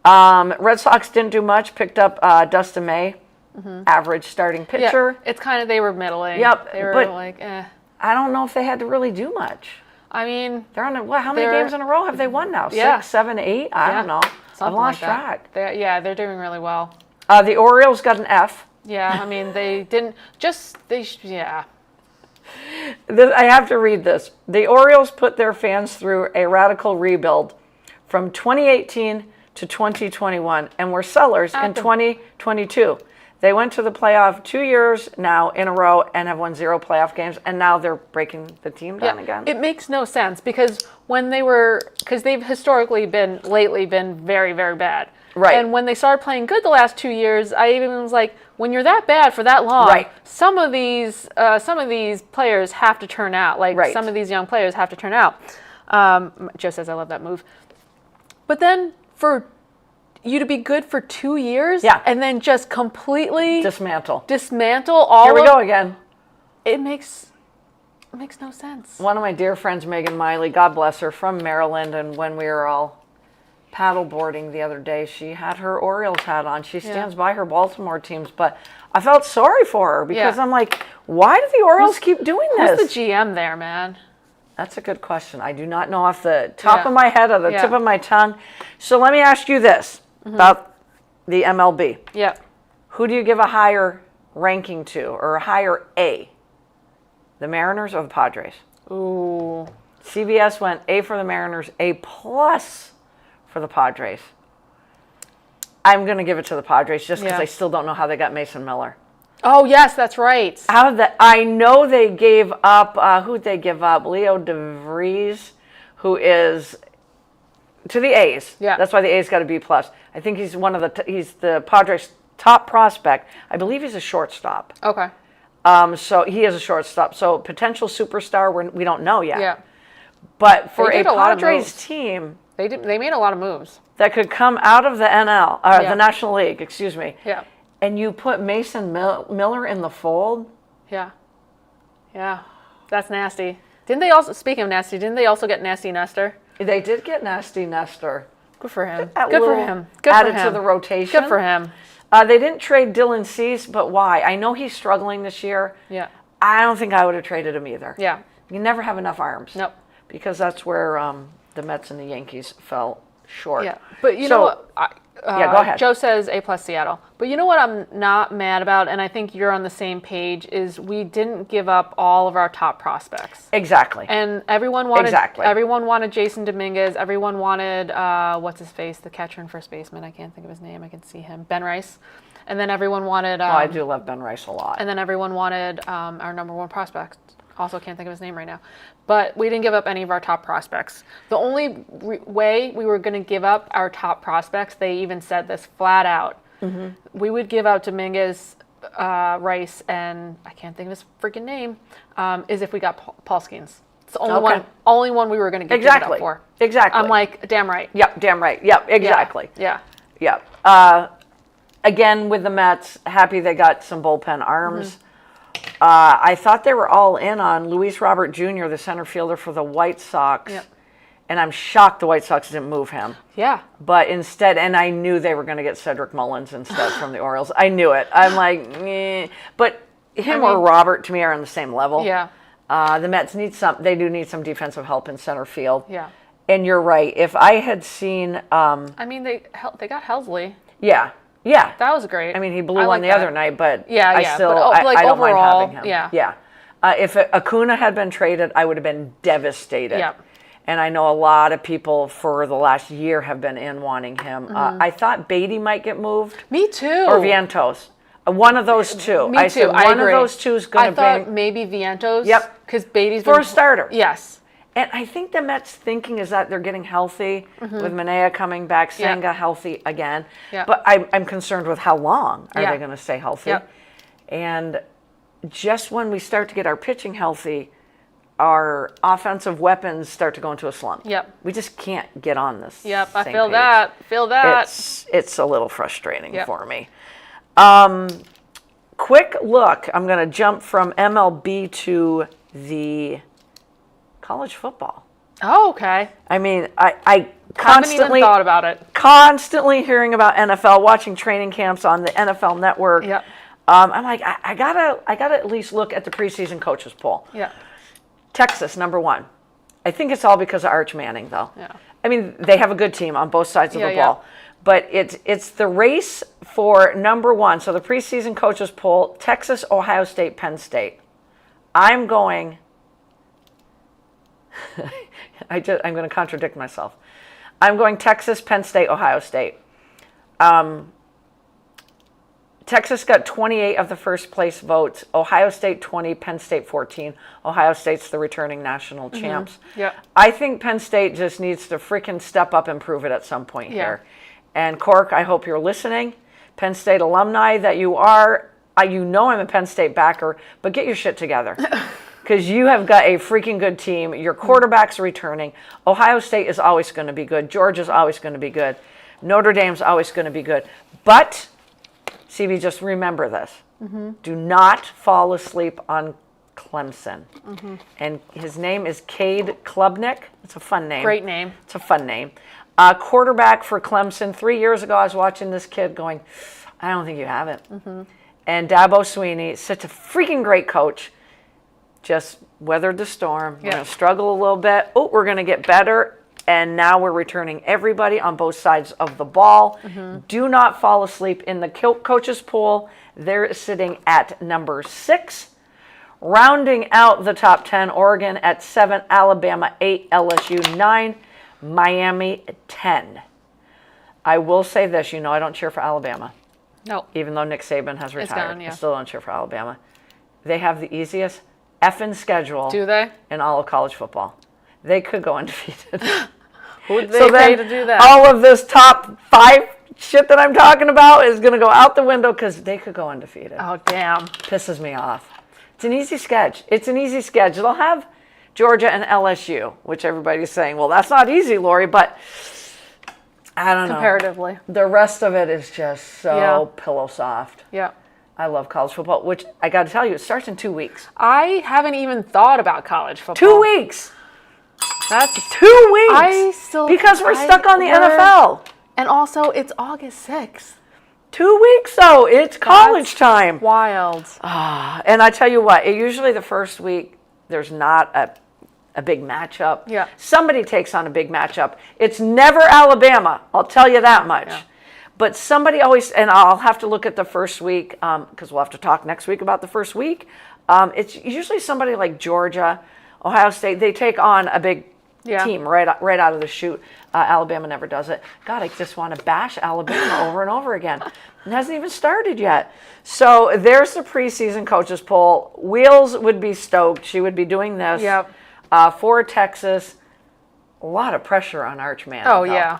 Red Sox didn't do much. Picked up Dustin May, average starting pitcher. Yeah, it's kind of, they were middling. Yep, They were but- like, eh. I don't know if they had to really do much. I mean, They're on how many They're- games in a row have they won now? Yeah. 6, 7, 8? I don't know. I've something lost like that. track. They're doing really well. The Orioles got an F. Yeah, I mean, they didn't, yeah. I have to read this. The Orioles put their fans through a radical rebuild from 2018 to 2021 and were sellers in 2022. They went to the playoff 2 years now in a row and have won 0 playoff games, and now they're breaking the team down again. It makes no sense because because they've lately been very, very bad. Right. And when they started playing good the last 2 years, I even was like, when you're that bad for that long, Right. some of these players have to turn out. Like Right. some of these young players have to turn out. Joe says I love that move. But then for you to be good for 2 years, Yeah. and then just completely Dismantle. dismantle all Here we of go again. it makes no sense. One of my dear friends, Megan Miley, God bless her, from Maryland, and when we were all paddleboarding the other day, she had her Orioles hat on. She stands by her Baltimore teams, but I felt sorry for her because Yeah. I'm like, why do the Orioles keep doing this? Who's the GM there, man? That's a good question. I do not know off the top Yeah. of my head or the Yeah. tip of my tongue. So let me ask you this about the MLB. Yeah. Who do you give a higher ranking to or a higher A? The Mariners or the Padres? Ooh. CBS went A for the Mariners, A plus for the Padres. I'm going to give it to the Padres just because Yeah. I still don't know how they got Mason Miller. Oh, yes, that's right. How that I know they gave up. Who'd they give up? Leo DeVries, who is to the A's. Yeah. That's why the A's got a B plus. I think he's one of the he's the Padres' top prospect. I believe he's a shortstop. Okay. So he is a shortstop. So potential superstar. We don't know yet. Yeah. But for They a did a lot of Padres moves. team They made a lot of moves. that could come out of the NL, Yeah. the National League, excuse me, Yeah. and you put Mason Miller in the fold. Yeah. Yeah. That's nasty. Didn't they also, speaking of nasty, didn't they also get Nasty Nestor? They did get Nasty Nestor. Good for him. That Good for little him. Good added for him. to the rotation. Good for him. They didn't trade Dylan Cease, but why? I know he's struggling this year. Yeah. I don't think I would have traded him either. Yeah. You never have enough arms. Nope. Because that's where the Mets and the Yankees fell short. Yeah. But you So- know what? Yeah, go ahead. Joe says A plus Seattle. But you know what I'm not mad about, and I think you're on the same page, is we didn't give up all of our top prospects. Exactly. And everyone wanted Exactly. everyone wanted Jason Dominguez. Everyone wanted what's his face, the catcher and first baseman. I can't think of his name. I can see him. Ben Rice. And then everyone wanted. I do love Ben Rice a lot. And then everyone wanted our number one prospect. Also can't think of his name right now. But we didn't give up any of our top prospects. The only way we were going to give up our top prospects, they even said this flat out. Mm-hmm. We would give out Dominguez, Rice, and I can't think of his freaking name, is if we got Paul Skeens. It's the only one we were going to give it Exactly. up for. Exactly. I'm like, damn right. Yep, damn right. Yep, exactly. Yeah. Yep. Again, with the Mets, happy they got some bullpen arms. Mm-hmm. I thought they were all in on Luis Robert Jr., the center fielder for the White Sox. Yep. And I'm shocked the White Sox didn't move him. Yeah. But instead, and I knew they were going to get Cedric Mullins instead from the Orioles. I knew it. I'm like, eh. But him or Robert, to me, are on the same level. Yeah. The Mets they do need some defensive help in center field. Yeah. And you're right. If I had seen, I mean, they got Helsley. yeah. That was great. I mean, he blew I on like the that. other night, but Yeah, I yeah, still, but, like, I don't overall, mind having him. yeah. If Acuna had been traded, I would have been devastated. Yeah. And I know a lot of people for the last year have been in wanting him. I thought Beatty might get moved. Me too. Or Vientos. One of those two. Me I too. said I one agree. of those two is going I to thought be. maybe Vientos. Yep. Because Beatty's For been a starter. Yes. And I think the Mets' thinking is that they're getting healthy with Manaea coming back, Yeah. Senga healthy again. Yeah. But I'm concerned with how long are Yeah. they going to stay healthy? Yep. And just when we start to get our pitching healthy, our offensive weapons start to go into a slump. Yep. We just can't get on this. Yep. I same feel page. that. Feel that. It's a little frustrating Yep. for me. Quick look. I'm going to jump from MLB to the college football. Oh, okay. I mean, I Haven't even constantly thought about it. constantly hearing about NFL, watching training camps on the NFL Network. Yep. I'm like, I gotta at least look at the preseason coaches poll. Yeah. Texas, number one. I think it's all because of Arch Manning, though. Yeah. I mean, they have a good team on both sides of Yeah, the yeah. ball. But it's the race for number one. So the preseason coaches poll, Texas, Ohio State, Penn State. I'm going, I'm going to contradict myself. I'm going Texas, Penn State, Ohio State. Texas got 28 of the first place votes. Ohio State 20, Penn State 14. Ohio State's the returning national champs. Yep. I think Penn State just needs to freaking step up and prove it at some point Yeah. here. And Cork, I hope you're listening. Penn State alumni that you are, you know I'm a Penn State backer, but get your shit together. Because you have got a freaking good team. Your quarterback's returning. Ohio State is always going to be good. Georgia's always going to be good. Notre Dame's always going to be good. But, CB, just remember this. Do not fall asleep on Clemson. And his name is Cade Klubnik. It's a fun name. Great name. It's a fun name. Quarterback for Clemson. 3 years ago, I was watching this kid going, I don't think you have it. And Dabo Sweeney, such a freaking great coach, just weathered the storm. We're Yeah. going to struggle a little bit. Oh, we're going to get better. And now we're returning everybody on both sides of the ball. Do not fall asleep in the coaches poll. They're sitting at number 6. Rounding out the top 10, Oregon at 7, Alabama 8, LSU 9, Miami 10. I will say this, I don't cheer for Alabama. No. even though Nick Saban has retired. gone, yeah. I still don't cheer for Alabama. They have the easiest effing schedule Do they? in all of college football. They could go undefeated. Who would they So pay then to do that? all of this top 5 shit that I'm talking about is going to go out the window because they could go undefeated. Oh, damn. Pisses me off. It's an easy sketch. It's an easy sketch. They'll have Georgia and LSU, which everybody's saying, well, that's not easy, Lori, but I don't know. Comparatively. The rest of it is just so Yeah. pillow soft. Yeah. I love college football, which I got to tell you, it starts in 2 weeks. I haven't even thought about college football. 2 weeks. That's 2 weeks. I still because we're stuck on the we're- NFL. And also, it's August 6th. 2 weeks though. It's college time. Wild. And I tell you what, usually the first week there's not a big matchup. Yeah. Somebody takes on a big matchup. It's never Alabama. I'll tell you that much. Yeah. But somebody always, and I'll have to look at the first week because we'll have to talk next week about the first week. It's usually somebody like Georgia, Ohio State. They take on a big team right out of the chute. Alabama never does it. God, I just want to bash Alabama over and over again. It hasn't even started yet. So there's the preseason coaches poll. Wheels would be stoked. She would be doing this. Yep. For Texas, a lot of pressure on Arch Manning. Oh, though. yeah.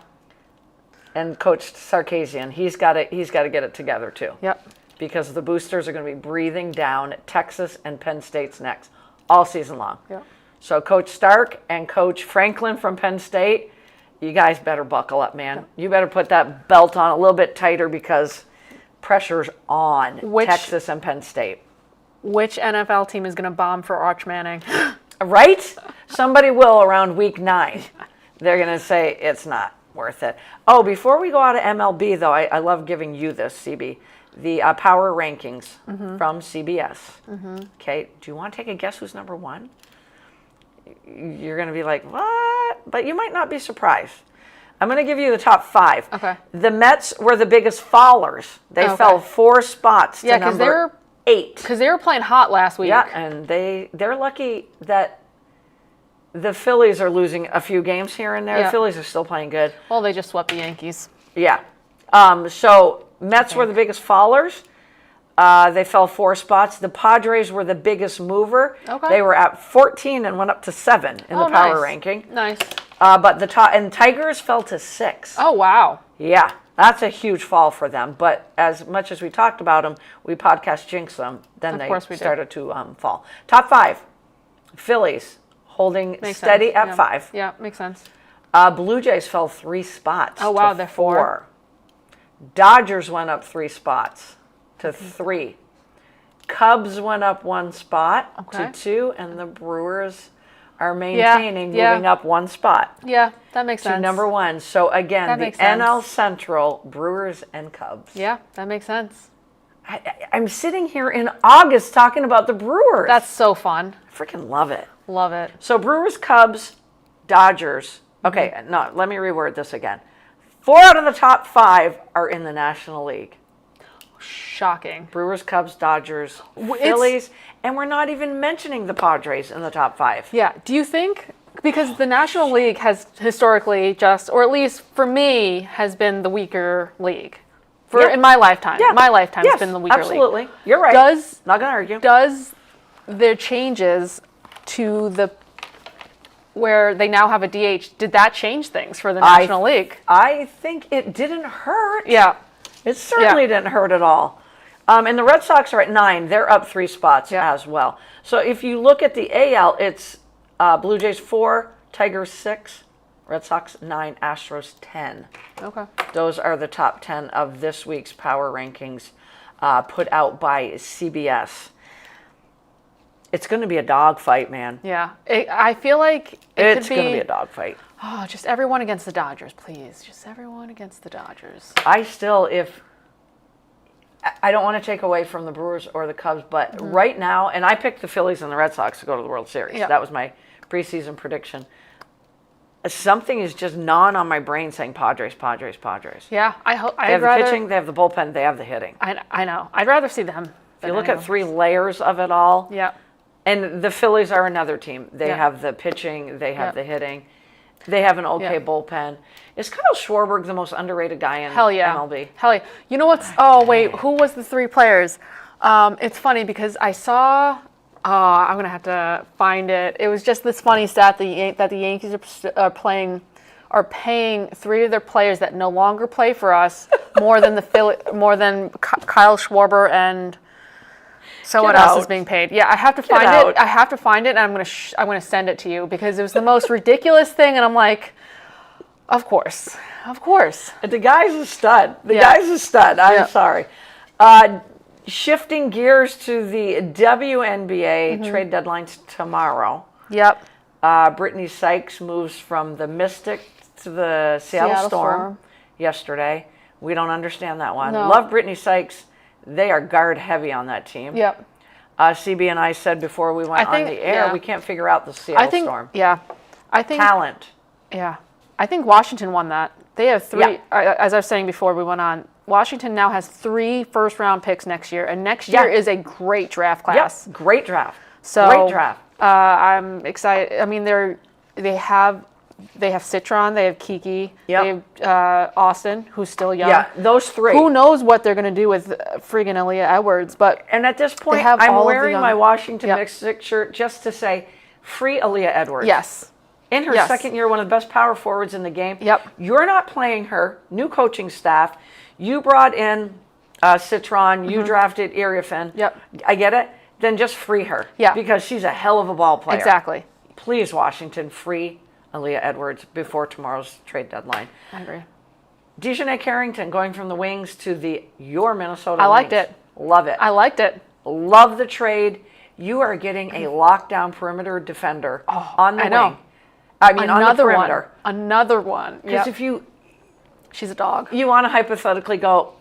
And Coach Sarkisian, he's got to get it together too. Yep. Because the boosters are going to be breathing down Texas and Penn State's necks all season long. Yep. So Coach Stark and Coach Franklin from Penn State, you guys better buckle up, man. You better put that belt on a little bit tighter because pressure's on Texas and Penn State. Which NFL team is going to bomb for Arch Manning? Right? Somebody will around week 9. They're going to say it's not worth it. Oh, before we go out of MLB, though, I love giving you this, CB. The power rankings from CBS. Okay, do you want to take a guess who's number 1? You're going to be like, what? But you might not be surprised. I'm going to give you the top 5. Okay. The Mets were the biggest fallers. They fell 4 spots to number 8. Because they were playing hot last week. Yeah, and they're lucky that the Phillies are losing a few games here and there. Yeah. The Phillies are still playing good. Well, they just swept the Yankees. Yeah. So Mets were the biggest fallers. They fell 4 spots. The Padres were the biggest mover. Okay. They were at 14 and went up to 7 in the power ranking. Nice. But the Tigers fell to 6. Oh, wow. Yeah, that's a huge fall for them. But as much as we talked about them, we podcast jinx them. Then they started to fall. Top 5, Phillies holding steady at 5. Yeah, makes sense. Blue Jays fell 3 spots. Oh, wow, to they're 4. Dodgers went up 3 spots to 3. Cubs went up 1 spot to 2, and the Brewers are maintaining, moving up 1 spot. Yeah, that makes sense. To number 1. So again, That the makes sense. NL Central, Brewers and Cubs. Yeah, that makes sense. I'm sitting here in August talking about the Brewers. That's so fun. I freaking love it. Love it. So Brewers, Cubs, Dodgers. Okay, no, let me reword this again. 4 out of the top 5 are in the National League. Shocking. Brewers, Cubs, Dodgers, Phillies, and we're not even mentioning the Padres in the top 5. Yeah. Do you think, because the National League has historically just, or at least for me, has been the weaker league. In my lifetime. Yeah. My lifetime Yes, has been the weaker league. absolutely. You're right. Not going to argue. Does their changes to the where they now have a DH, did that change things for the National League? I think it didn't hurt. Yeah. It certainly didn't hurt at all. And the Red Sox are at 9. They're up 3 spots as well. So if you look at the AL, it's Blue Jays 4, Tigers 6, Red Sox 9, Astros 10. Okay. Those are the top 10 of this week's power rankings put out by CBS. It's going to be a dogfight, man. Yeah. I feel like It's going to be a dogfight. Oh, just everyone against the Dodgers, please. Just everyone against the Dodgers. I don't want to take away from the Brewers or the Cubs, but right now, and I picked the Phillies and the Red Sox to go to the World Series. Yeah. That was my preseason prediction. Something is just gnawing on my brain saying Padres, Padres, Padres. Yeah, I hope. They have the pitching, they have the bullpen, they have the hitting. I know. I'd rather see them. If you look at 3 layers of it all, Yeah. and the Phillies are another team. They have the pitching, they have the hitting. They have an okay Yeah. bullpen. Is Kyle Schwarber the most underrated guy in Hell yeah. MLB? Hell yeah. You know what's, oh wait, who was the 3 players? It's funny because I saw, I'm going to have to find it. It was just this funny stat that the Yankees are paying 3 of their players that no longer play for us more than Kyle Schwarber and so what Get else is out. being paid? Yeah, I have to find out. it. I have to find it, and I'm gonna send it to you because it was the most ridiculous thing, and I'm like, of course. The guy's a stud. Yeah. Guy's a stud. I'm Yeah. sorry. Shifting gears to the WNBA Mm-hmm. trade deadlines tomorrow. Yep. Brittany Sykes moves from the Mystic to the Seattle Seattle Storm Storm. yesterday. We don't understand that one. No. Love Brittany Sykes. They are guard heavy on that team. Yep. CB and I said before we went I think- on the air, yeah. we can't figure out the Seattle Storm. I think Talent. Yeah, I think Washington won that. They have 3. As I was saying before we went on, Washington now has 3 first-round picks next year, and next year is a great draft class. Yep. Great draft. So Great draft. I'm excited. I mean, they have Citron, they have Kiki, Yep. they have Austin, who's still young. Yeah, those 3. Who knows what they're going to do with friggin' Aaliyah Edwards? But And at this point, have all I'm of the wearing young- my Washington Yep. Mystic shirt just to say, free Aaliyah Edwards. yes, In her Yes. second year, one of the best power forwards in the game. Yep. You're not playing her. New coaching staff. You brought in Citron. You drafted Iriafin. Yep. I get it. Then just free her. Yeah. Because she's a hell of a ball player. exactly. Please, Washington, free Aaliyah Edwards before tomorrow's trade deadline. I agree. Dejanay Carrington going from the Wings to your Minnesota I liked Lynx. it. Love it. I liked it. Love the trade. You are getting a lockdown perimeter defender on the I know. wing. I mean, on the Another perimeter. one. Another one. Because Yep. if you She's a dog. want to hypothetically go,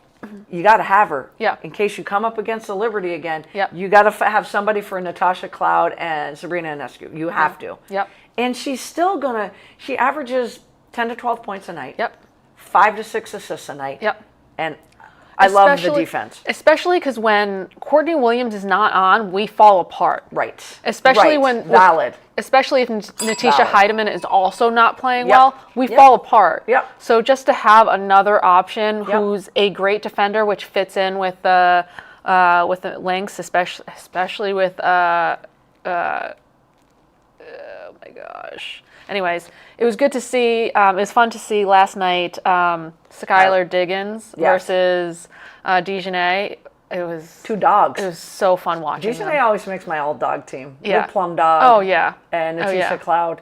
you got to have her. Yeah. In case you come up against the Liberty again, Yep. you got to have somebody for Natasha Cloud and Sabrina Ionescu. You have to. Yep. And she's still she averages 10 to 12 points a night. Yep. 5 to 6 assists a night. Yep. And I love the Especially- defense. Especially because when Courtney Williams is not on, we fall apart. Right. Especially Right. when Valid. Especially if Natisha Valid. Heidemann is also not playing Yep. well, we Yep. fall apart. Yep. So just to have another option Yep. who's a great defender, which fits in with the Lynx, especially with oh my gosh. Anyways, it was good to see. It was fun to see last night. Skylar Diggins Yes. versus Dejanay. It was 2 dogs. It was so fun watching Dejanay them. always makes my all dog team. Yeah. With Plum Dog. Oh yeah. And Oh, Natisha yeah. Cloud.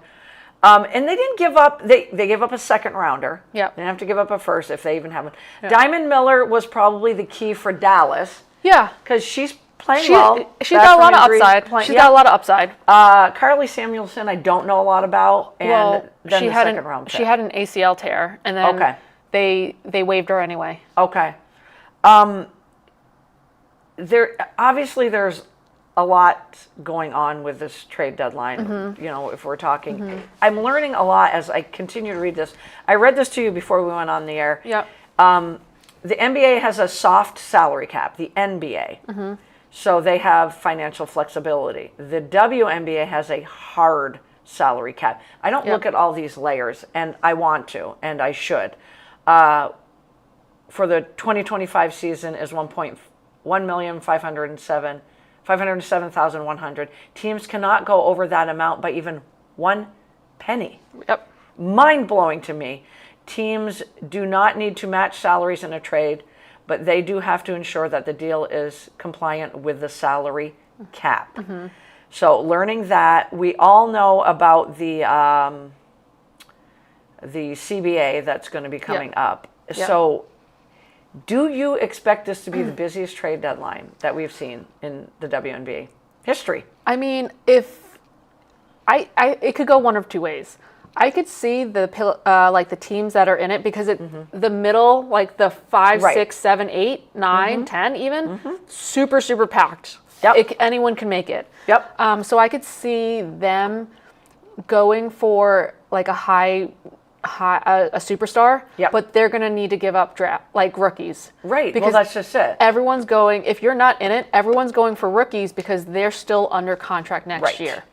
And they didn't give up. They gave up a second rounder. Yep. They didn't have to give up a first if they even have one. Diamond Miller was probably the key for Dallas Yeah. because she's playing She, well. she's back got a from lot of injury, upside. playing- She's yeah. got a lot of upside. Carly Samuelson, I don't know a lot about. And Well, then she the had second round pick. she had an ACL tear, and then Okay. they waived her anyway. Okay. There's a lot going on with this trade deadline. Mm-hmm. You know, if we're talking, I'm learning a lot as I continue to read this. I read this to you before we went on the air. Yep. The NBA has a soft salary cap. The NBA, so they have financial flexibility. The WNBA has a hard salary cap. I don't look at all these layers, and I want to, and I should. For the 2025 season is 507,100. Teams cannot go over that amount by even 1 penny. Yep. Mind blowing to me. Teams do not need to match salaries in a trade, but they do have to ensure that the deal is compliant with the salary cap. So learning that, we all know about the CBA that's going to be coming up. Yep. So do you expect this to be the busiest trade deadline that we've seen in the WNBA history? I mean, if it could go one of two ways. I could see the teams that are in it because the middle, like the 5, Right. 6, 7, 8, 9, 10 even, super packed. Yep. Anyone can make it. Yep. So I could see them going for like a superstar, Yep. but they're going to need to give up draft like rookies. Right. Because well, that's just it. everyone's going, if you're not in it, everyone's going for rookies because they're still under contract next Right. year.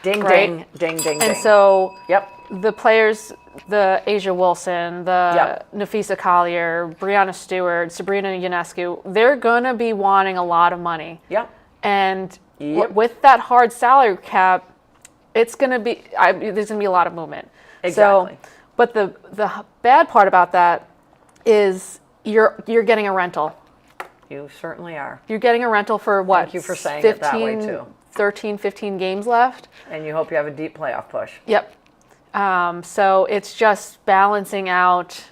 Ding, Right. ding, ding, ding, And ding. so Yep. the players the Asia Wilson, the Yep. Nafisa Collier, Brianna Stewart, Sabrina Ionescu, they're going to be wanting a lot of money. Yep. And Yep. with that hard salary cap, it's going to be, there's going to be a lot of movement. Exactly. So, but the bad part about that is you're getting a rental. You certainly are. You're getting a rental for what? Thank you for saying it that way, too. 13, 15 games left. And you hope you have a deep playoff push. Yep. So it's just balancing out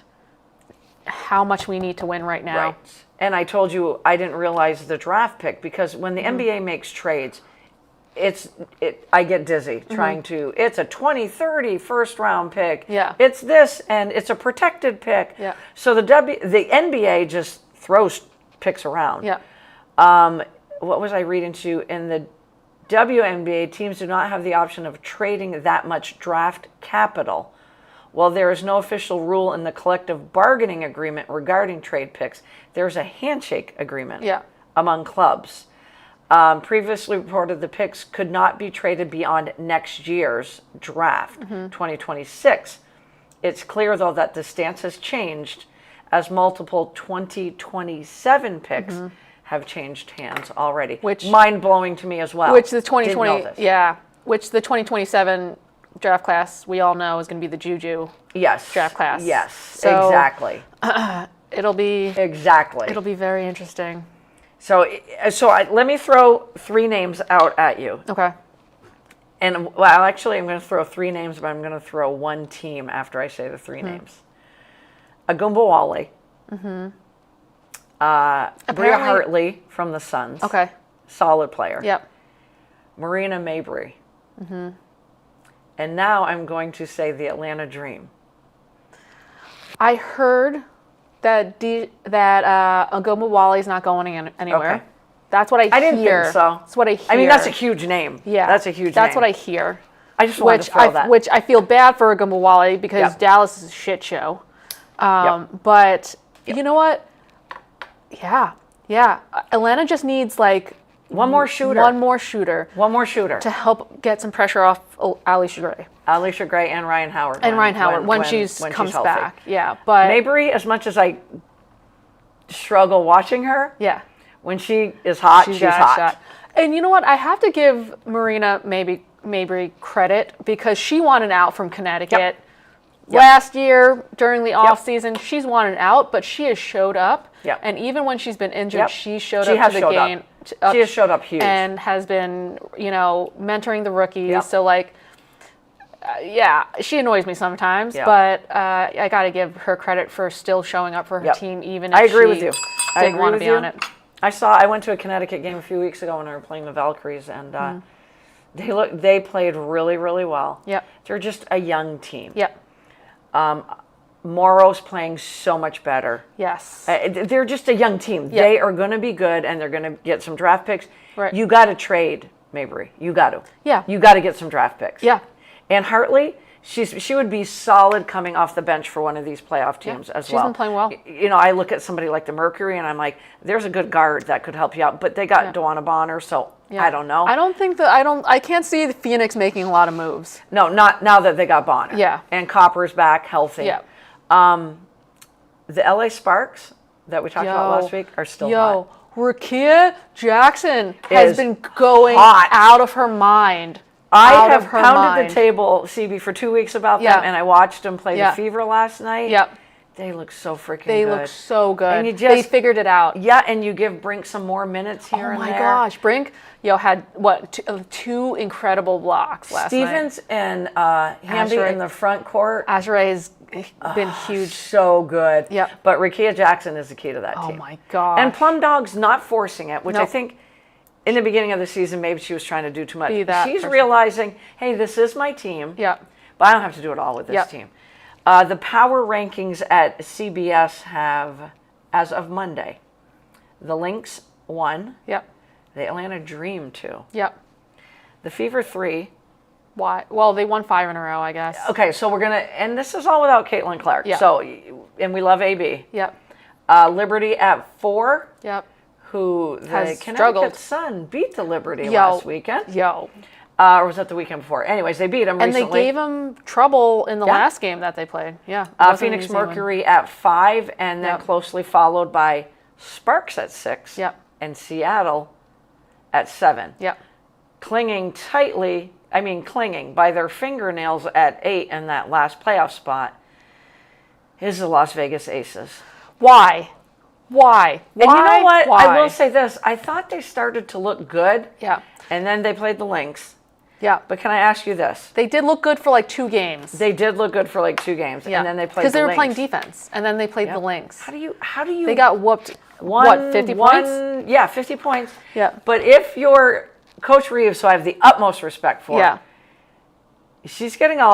how much we need to win right now. Right. And I told you I didn't realize the draft pick because when the NBA makes trades, I get dizzy trying to, it's a 2030 first round pick. Yeah. It's this and it's a protected pick. Yeah. So the NBA just throws picks around. Yeah. What was I reading to you? In the WNBA, teams do not have the option of trading that much draft capital. While there is no official rule in the collective bargaining agreement regarding trade picks, there's a handshake agreement among clubs. Previously reported the picks could not be traded beyond next year's draft, 2026. It's clear, though, that the stance has changed as multiple 2027 picks have changed hands already. Which mind-blowing to me as well. Which the Didn't know 2020, this. which the 2027 draft class we all know is going to be the Juju Yes. draft class. Yes, So, exactly. It'll be very interesting. So let me throw three names out at you. Okay. And well, actually, I'm going to throw three names, but I'm going to throw one team after I say the three names. Agumba Wally. Bria Hartley from the Suns. Okay. Solid player. Yep. Marina Mabry. And now I'm going to say the Atlanta Dream. I heard that Agumba Wally's not going anywhere. Okay. That's what I hear. I didn't think so. That's what I hear. I mean, that's a huge name. Yeah. That's a huge That's name. what I hear. I just wanted to throw that. Which I feel bad for Agumba Wally because Dallas is a shit show. But you know what? Yeah. Atlanta just needs like one more shooter. One more shooter To help get some pressure off Alicia Gray. Alicia Gray and Ryan Howard. When she comes healthy. back. Yeah. But Mabry, as much as I struggle watching her, when she is hot, she's hot. Shot. And you know what? I have to give Marina Mabry credit because she wanted out from Connecticut. Last year during the off season, she's wanted out, but she has showed up. And even when she's been injured, she showed up to the game. She has showed up huge. And has been, mentoring the rookies. So she annoys me sometimes, but I got to give her credit for still showing up for her team, even if I agree with you. didn't want to be on it. I went to a Connecticut game a few weeks ago when they were playing the Valkyries, and they played really, really well. They're just a young team. Morrow's playing so much better. Yes. They're just a young team. They are going to be good, and they're going to get some draft picks. Right. You got to trade Mabry. You got to. Yeah. You got to get some draft picks. Yeah. And Hartley, she would be solid coming off the bench for one of these playoff teams as well. She's been playing well. I look at somebody like the Mercury, and I'm like, there's a good guard that could help you out. But they got Dawana Bonner, so I don't know. I can't see the Phoenix making a lot of moves. No, not now that they got Bonner. Yeah. And Copper's back healthy. Yeah. The LA Sparks that we talked about last week are still hot. Rakia Jackson has been going hot. out of her mind. I have pounded the table, CB, for 2 weeks about them, and I watched them play the Fever last night. They look so freaking good. They look so good. And they figured it out. Yeah, and you give Brink some more minutes here and there. Oh my gosh, Brink, had two incredible blocks last night. Stevens and Hamby in the front court. Azure has been huge. So good. Yep. But Rakia Jackson is the key to that team. Oh my gosh. And Plum Dog's not forcing it, which I think in the beginning of the season, maybe she was trying to do too much. She's realizing, hey, this is my team. Yeah. But I don't have to do it all with this team. The power rankings at CBS have, as of Monday, the Lynx 1. Yep. The Atlanta Dream 2. Yep. The Fever 3. Why? Well, they won 5 in a row, I guess. Okay, so we're going to, and this is all without Caitlin Clark. Yep. So, and we love AB. Yep. Liberty at 4. Yep. Who the Has Connecticut struggled. Sun beat the Liberty last weekend. Or was that the weekend before? Anyways, they beat them And recently. they gave them trouble in the Yeah. last game that they played. Yeah. It wasn't an Phoenix easy one. Mercury at 5, and then Yep. closely followed by Sparks at 6. Yep. And Seattle at 7. Yep. Clinging by their fingernails at 8 in that last playoff spot is the Las Vegas Aces. Why? Why? And you know what? Why? I will say this. I thought they started to look good. Yeah. And then they played the Lynx. Yeah. But can I ask you this? They did look good for like 2 games. They did look good for like 2 games. Yeah. And then they played the because they were Lynx. playing defense, and then they played the Lynx. How do you They got whooped. What, 50 points? Yeah, 50 points. Yeah. But if you're Coach Reeves, who I have the utmost respect for, Yeah. she's getting a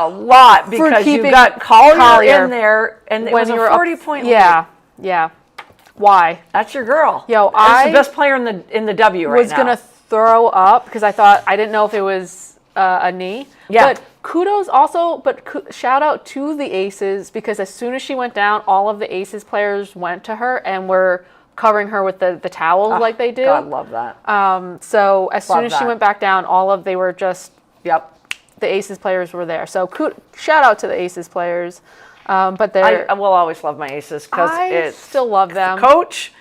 lot because you keeping got Collier Collier in there, and it was a 40-point lead. Yeah. Yeah. Why? That's your girl. Yo, That's I the best player in the W right was now. gonna throw up because I didn't know if it was a knee. Yeah. But kudos also, shout out to the Aces because as soon as she went down, all of the Aces players went to her and were covering her with the towels like they do. God, love that. So as soon Love as she that. went back down, they were just Yep. the Aces players were there. So shout out to the Aces players. But I will always love my Aces because I it's still love them. coach.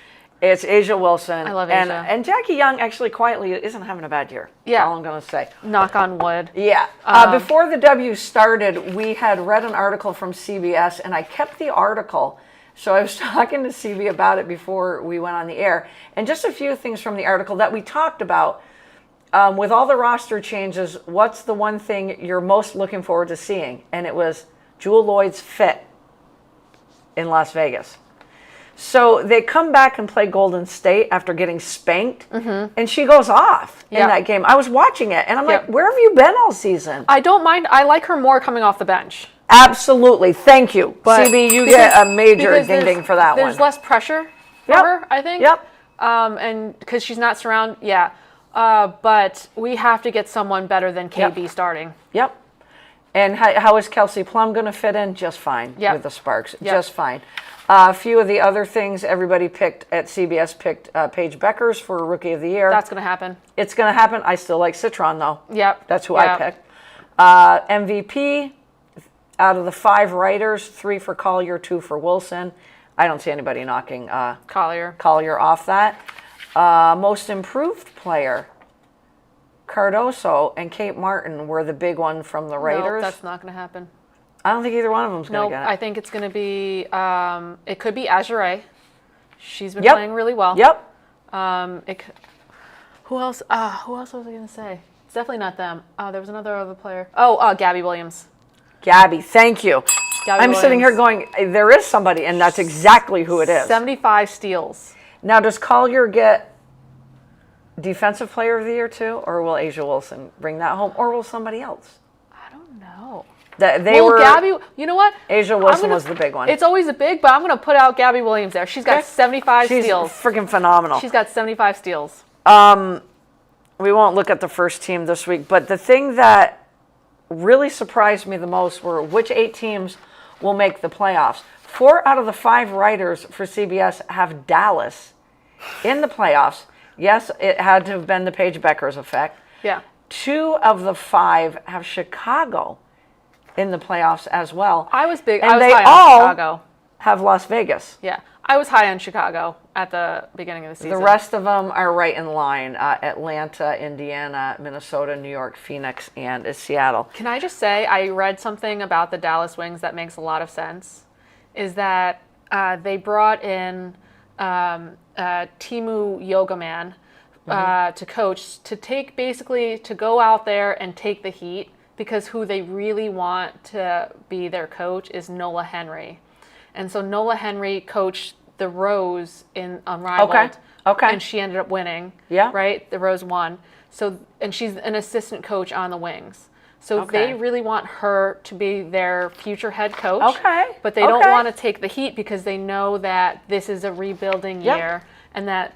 It's Asia Wilson. I love and, Asia. And Jackie Young actually quietly isn't having a bad year. Yeah. That's all I'm going to say. Knock on wood. Yeah. Before the W started, we had read an article from CBS, and I kept the article. So I was talking to CB about it before we went on the air. And just a few things from the article that we talked about. With all the roster changes, what's the one thing you're most looking forward to seeing? And it was Jewel Lloyd's fit in Las Vegas. So they come back and play Golden State after getting spanked, and she goes off in Yeah. that game. I was watching it, and I'm like, Yep. where have you been all season? I don't mind. I like her more coming off the bench. Absolutely. Thank you. But CB, you get a major because ding there's- ding for that one. There's less pressure for Yep. her, I think. Yep. And because she's not surrounded, yeah. But we have to get someone better than KB starting. Yep. And how is Kelsey Plum going to fit in? Just fine Yep. with the Sparks. Yep. Just fine. A few of the other things everybody picked at CBS picked Paige Beckers for Rookie of the Year. That's going to happen. It's going to happen. I still like Citron, though. Yep. That's who I Yep. picked. MVP, out of the 5 writers, 3 for Collier, 2 for Wilson. I don't see anybody knocking Collier. Collier off that. Most improved player, Cardoso and Kate Martin were the big one from the No, Raiders. that's not going to happen. I don't think either one of them's going No, to get it. I think it's going to be, it could be Azure. She's been Yep. playing really well. Yep. Who else? Who else was I going to say? It's definitely not them. There was another other player. Oh, Gabby Williams. Gabby, thank you. Gabby I'm sitting here Williams. going, there is somebody, and that's exactly who it is. 75 steals. Now, does Collier get Defensive Player of the Year too, or will Asia Wilson bring that home, or will somebody else? I don't know. They were. Gabby, you know what? Asia Wilson was the big one. It's always a big, but I'm going to put out Gabby Williams there. She's got Okay. 75 She's steals. freaking phenomenal. She's got 75 steals. We won't look at the first team this week, but the thing that really surprised me the most were which 8 teams will make the playoffs. 4 out of the 5 writers for CBS have Dallas in the playoffs. Yes, it had to have been the Paige Beckers effect. Yeah. 2 of the 5 have Chicago in the playoffs as well. I was big. And I was they high all on Chicago. have Las Vegas. Yeah. I was high on Chicago at the beginning of the season. The rest of them are right in line. Atlanta, Indiana, Minnesota, New York, Phoenix, and Seattle. Can I just say, I read something about the Dallas Wings that makes a lot of sense, is that they brought in Timu Yogaman to coach, to go out there and take the heat, because who they really want to be their coach is Nola Henry. And so Nola Henry coached the Rose in Unrivaled. Okay. And she ended up winning. Yeah. Right? The Rose won. So, and she's an assistant coach on the Wings. So Okay. they really want her to be their future head coach. Okay. But they don't Okay. want to take the heat because they know that this is a rebuilding Yep. year and that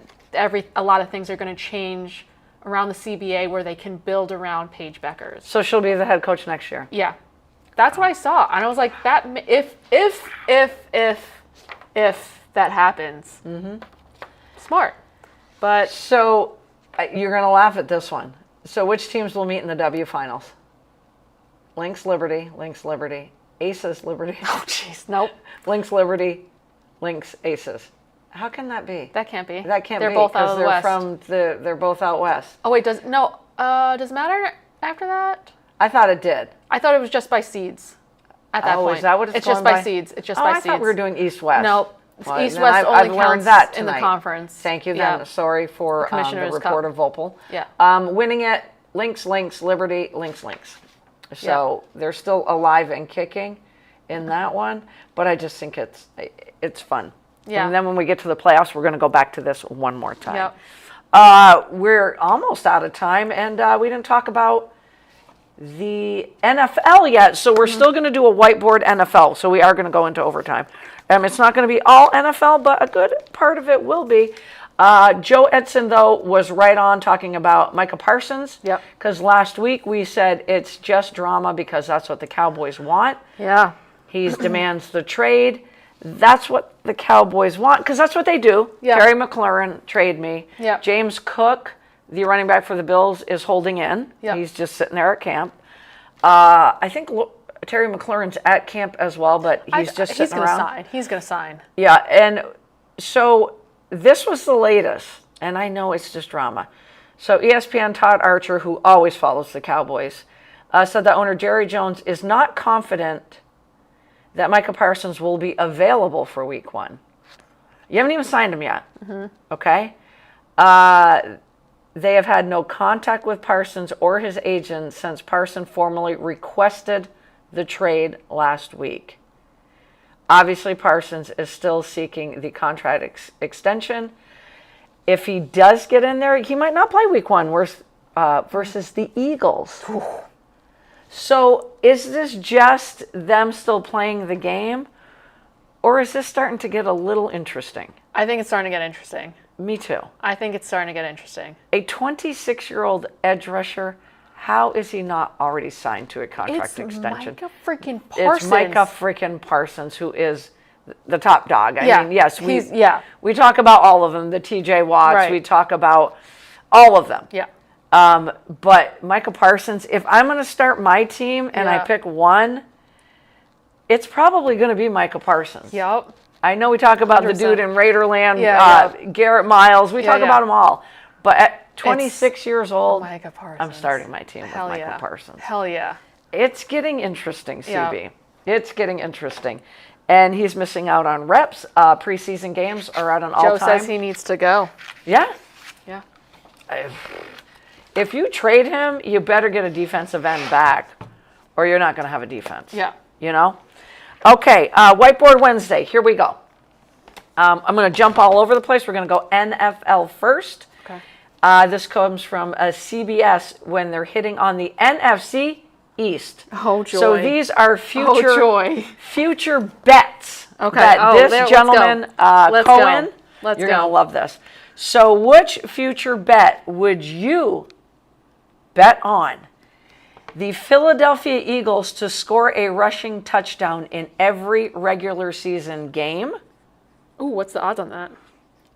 a lot of things are going to change around the CBA where they can build around Paige Beckers. So she'll be the head coach next year. Yeah, that's what I saw, and I was like, that if that happens, smart. But So you're going to laugh at this one. So which teams will meet in the W finals? Lynx, Liberty, Aces, Liberty. Oh, jeez. Nope. Lynx, Liberty, Lynx, Aces. How can that be? That can't be. That can't They're be both out because of the West. they're both out west. Oh, wait. Does it matter after that? I thought it did. I thought it was just by seeds at that point. Is that what it's just going by by? seeds. It's just Oh, by I seeds. thought we were doing East-West. No. Well, East then West only I've learned counts that in the tonight. conference. Thank you Yeah. then. Sorry for the Commissioner's report Cup. of Vopel. Yeah. Winning it, Lynx, Liberty, Lynx. So they're still alive and kicking in that one, but I just think it's fun. Yeah. And then when we get to the playoffs, we're going to go back to this one more time. Yep. We're almost out of time, and we didn't talk about the NFL yet, so we're still going to do a whiteboard NFL. So we are going to go into overtime. It's not going to be all NFL, but a good part of it will be. Joe Edson, though, was right on talking about Micah Parsons. Yep. Because last week we said it's just drama because that's what the Cowboys want. Yeah. He demands the trade. That's what the Cowboys want because that's what they do. Yeah. Terry McLaurin, trade me. Yep. James Cook, the running back for the Bills, is holding in. Yep. He's just sitting there at camp. I think Terry McLaurin's at camp as well, but he's just sitting around. He's going to sign. Yeah, and so this was the latest, and I know it's just drama. So ESPN Todd Archer, who always follows the Cowboys, said that owner Jerry Jones is not confident that Micah Parsons will be available for week 1. You haven't even signed him yet, okay? They have had no contact with Parsons or his agent since Parsons formally requested the trade last week. Obviously, Parsons is still seeking the contract extension. If he does get in there, he might not play week 1 versus the Eagles. So is this just them still playing the game, or is this starting to get a little interesting? I think it's starting to get interesting. Me too. I think it's starting to get interesting. A 26-year-old edge rusher, how is he not already signed to a contract extension? Micah freaking Parsons. It's Micah freaking Parsons who is the top dog. I mean, yes, we talk about all of them, the TJ Watts, Right. we talk about all of them. Yeah. But Micah Parsons, if I'm going to start my team and I Yeah. pick one, it's probably going to be Micah Parsons. Yep. I know we talk about the 100%. dude in Raiderland, Yeah, Garrett Miles. We talk yeah. about them all. But at 26 years old, Micah Parsons. I'm starting my team Hell with yeah. Micah Parsons. Hell yeah. It's getting interesting, CB. Yeah. It's getting interesting. And he's missing out on reps. Preseason games are at an Joe all-time. says he needs to go. Yeah. Yeah. If you trade him, you better get a defensive end back, or you're not going to have a defense. Yeah. You know? Okay, Whiteboard Wednesday. Here we go. I'm going to jump all over the place. We're going to go NFL first. Okay. This comes from CBS when they're hitting on the NFC East. Oh, joy. So these are joy. future bets Okay. that this let's gentleman, go. Let's Cohen, go. Let's you're go. going to love this. So which future bet would you bet on? The Philadelphia Eagles to score a rushing touchdown in every regular season game. Ooh, what's the odds on that?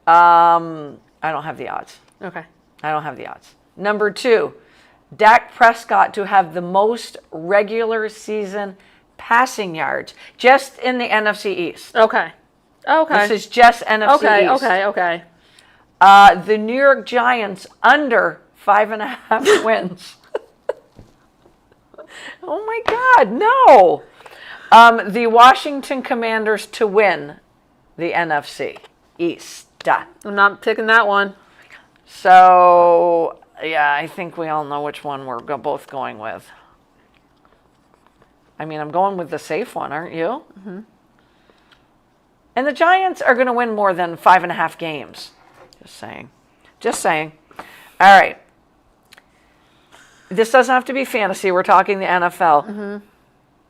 I don't have the odds. Okay. I don't have the odds. Number 2, Dak Prescott to have the most regular season passing yards just in the NFC East. Okay. Okay. This is just NFC okay. East. Okay. The New York Giants under 5.5 wins. Oh my God, no. The Washington Commanders to win the NFC East. I'm not picking that one. So, yeah, I think we all know which one we're both going with. I mean, I'm going with the safe one, aren't you? Mm-hmm. And the Giants are going to win more than 5.5 games. Just saying. Just saying. All right. This doesn't have to be fantasy. We're talking the NFL. Mm-hmm.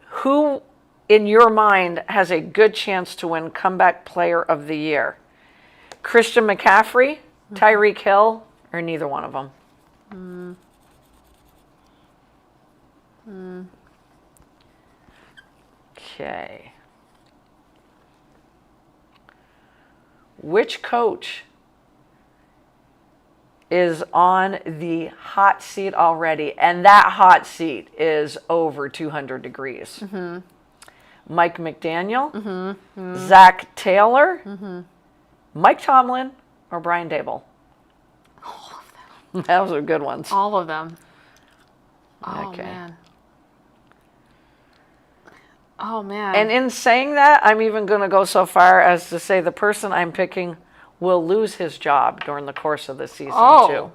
Who, in your mind, has a good chance to win Comeback Player of the Year? Christian McCaffrey, Tyreek Hill, or neither one of them? Okay. Which coach is on the hot seat already, and that hot seat is over 200 degrees. Mm-hmm. Mike McDaniel, Zach Taylor, Mike Tomlin, or Brian Dable? All of them. Those are good ones. All of them. Oh, Okay. man. Oh, man. And in saying that, I'm even going to go so far as to say the person I'm picking will lose his job during the course of the season, too.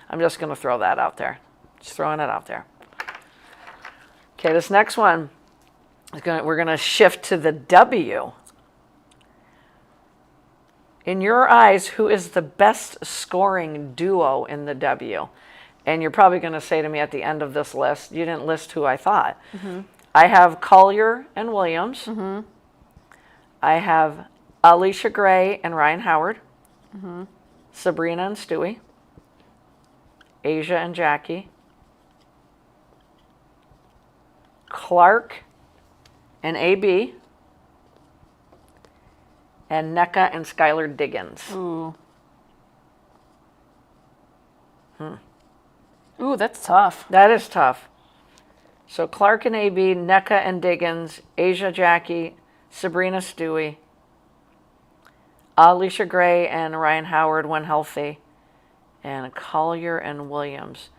I'm just going to throw that out there. Just throwing it out there. Okay, this next one, we're going to shift to the W. In your eyes, who is the best scoring duo in the W? And you're probably going to say to me at the end of this list, you didn't list who I thought. Mm-hmm. I have Collier and Williams. Mm-hmm. I have Alicia Gray and Ryan Howard. Mm-hmm. Sabrina and Stewie. Asia and Jackie. Clark and AB. And NECA and Skylar Diggins. Ooh. Ooh, that's tough. That is tough. So Clark and AB, NECA and Diggins, Asia Jackie, Sabrina Stewie, Alicia Gray and Ryan Howard when healthy, and Collier and Williams.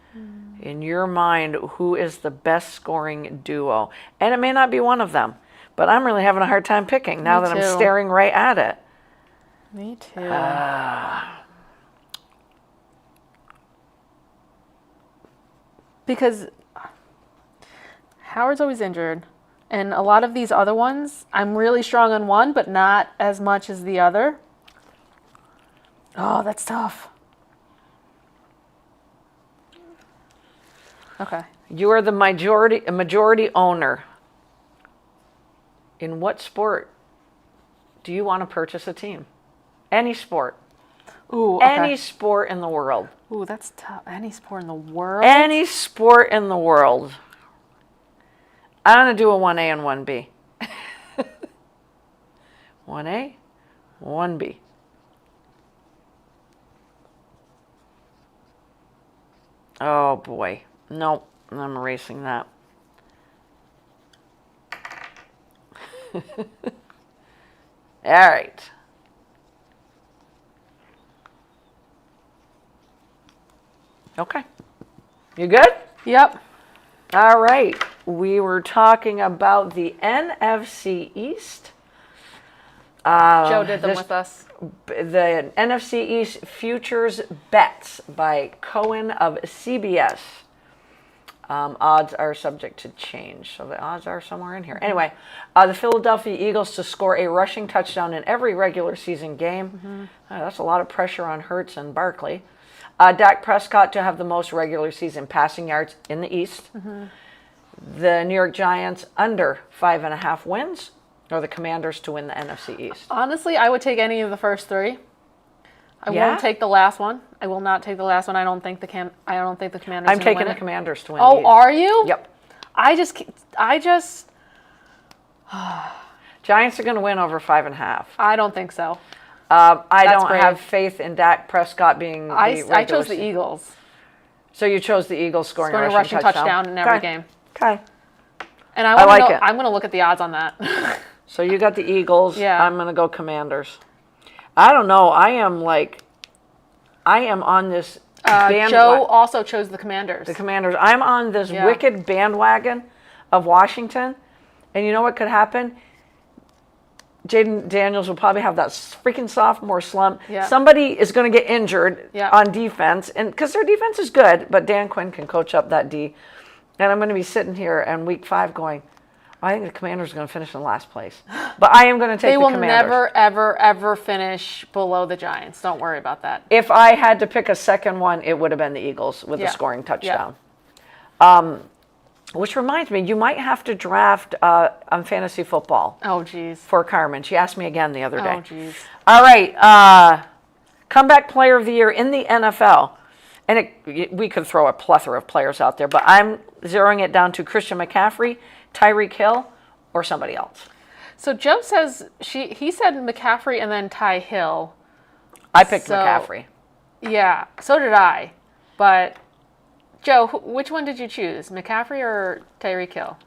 In your mind, who is the best scoring duo? And it may not be one of them, but I'm really having a hard time picking now that I'm staring right at it. Me too. Because Howard's always injured. And a lot of these other ones, I'm really strong on one, but not as much as the other. Oh, that's tough. Okay. You are the majority owner. In what sport do you want to purchase a team? Any sport. Ooh, okay. Any sport in the world. Ooh, that's tough. Any sport in the world? Any sport in the world. I'm going to do a 1A and 1B. 1A, 1B. Oh boy. Nope, I'm erasing that. All right. Okay. You good? Yep. All right. We were talking about the NFC East. Joe did them with us. The NFC East Futures Bets by Cohen of CBS. Odds are subject to change, so the odds are somewhere in here. Anyway, the Philadelphia Eagles to score a rushing touchdown in every regular season game. That's a lot of pressure on Hurts and Barkley. Dak Prescott to have the most regular season passing yards in the East. The New York Giants under 5.5 wins, or the Commanders to win the NFC East. Honestly, I would take any of the first three. I won't take the last one. I will not take the last one. I don't think the Commanders. I'm taking the Commanders to win. Oh, the East. Are you? Yep. I just. Giants are going to win over 5.5. I don't think so. I don't have faith in Dak Prescott being the I chose the Eagles. So you chose the Eagles scoring a rushing touchdown in every game. Okay. And I like it. I'm going to look at the odds on that. So you got the Eagles. Yeah. I'm going to go Commanders. I don't know. I am on this bandwagon. Joe also chose the Commanders. The Commanders. I'm on this wicked bandwagon of Washington. And you know what could happen? Jaden Daniels will probably have that freaking sophomore slump. Yeah. Somebody is going to get injured on defense, and because their defense is good, but Dan Quinn can coach up that D. And I'm going to be sitting here in week 5 going, I think the Commanders are going to finish in last place. But I am going to take the Commanders. They will never, ever, ever finish below the Giants. Don't worry about that. If I had to pick a second one, it would have been the Eagles with a scoring touchdown. Which reminds me, you might have to draft on fantasy football. Oh, geez. For Carmen. She asked me again the other day. Oh, geez. All right. Comeback player of the year in the NFL. And we could throw a plethora of players out there, but I'm zeroing it down to Christian McCaffrey, Tyreek Hill, or somebody else. So Joe says he said McCaffrey and then Ty Hill. I picked McCaffrey. Yeah, so did I. But Joe, which one did you choose, McCaffrey or Tyreek Hill?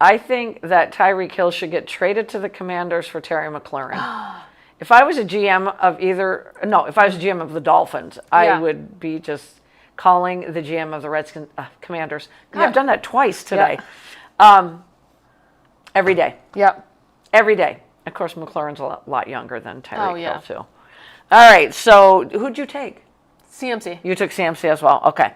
I think that Tyreek Hill should get traded to the Commanders for Terry McLaurin. If I was a GM of if I was a GM of the Dolphins, I Yeah. would be just calling the GM of the Redskins, Commanders. God, Yeah. I've done that twice today. Every day. Yep. Every day. Of course, McLaurin's a lot younger than Tyreek Oh, yeah. Hill, too. All right, so who'd you take? CMC. You took CMC as well. Okay.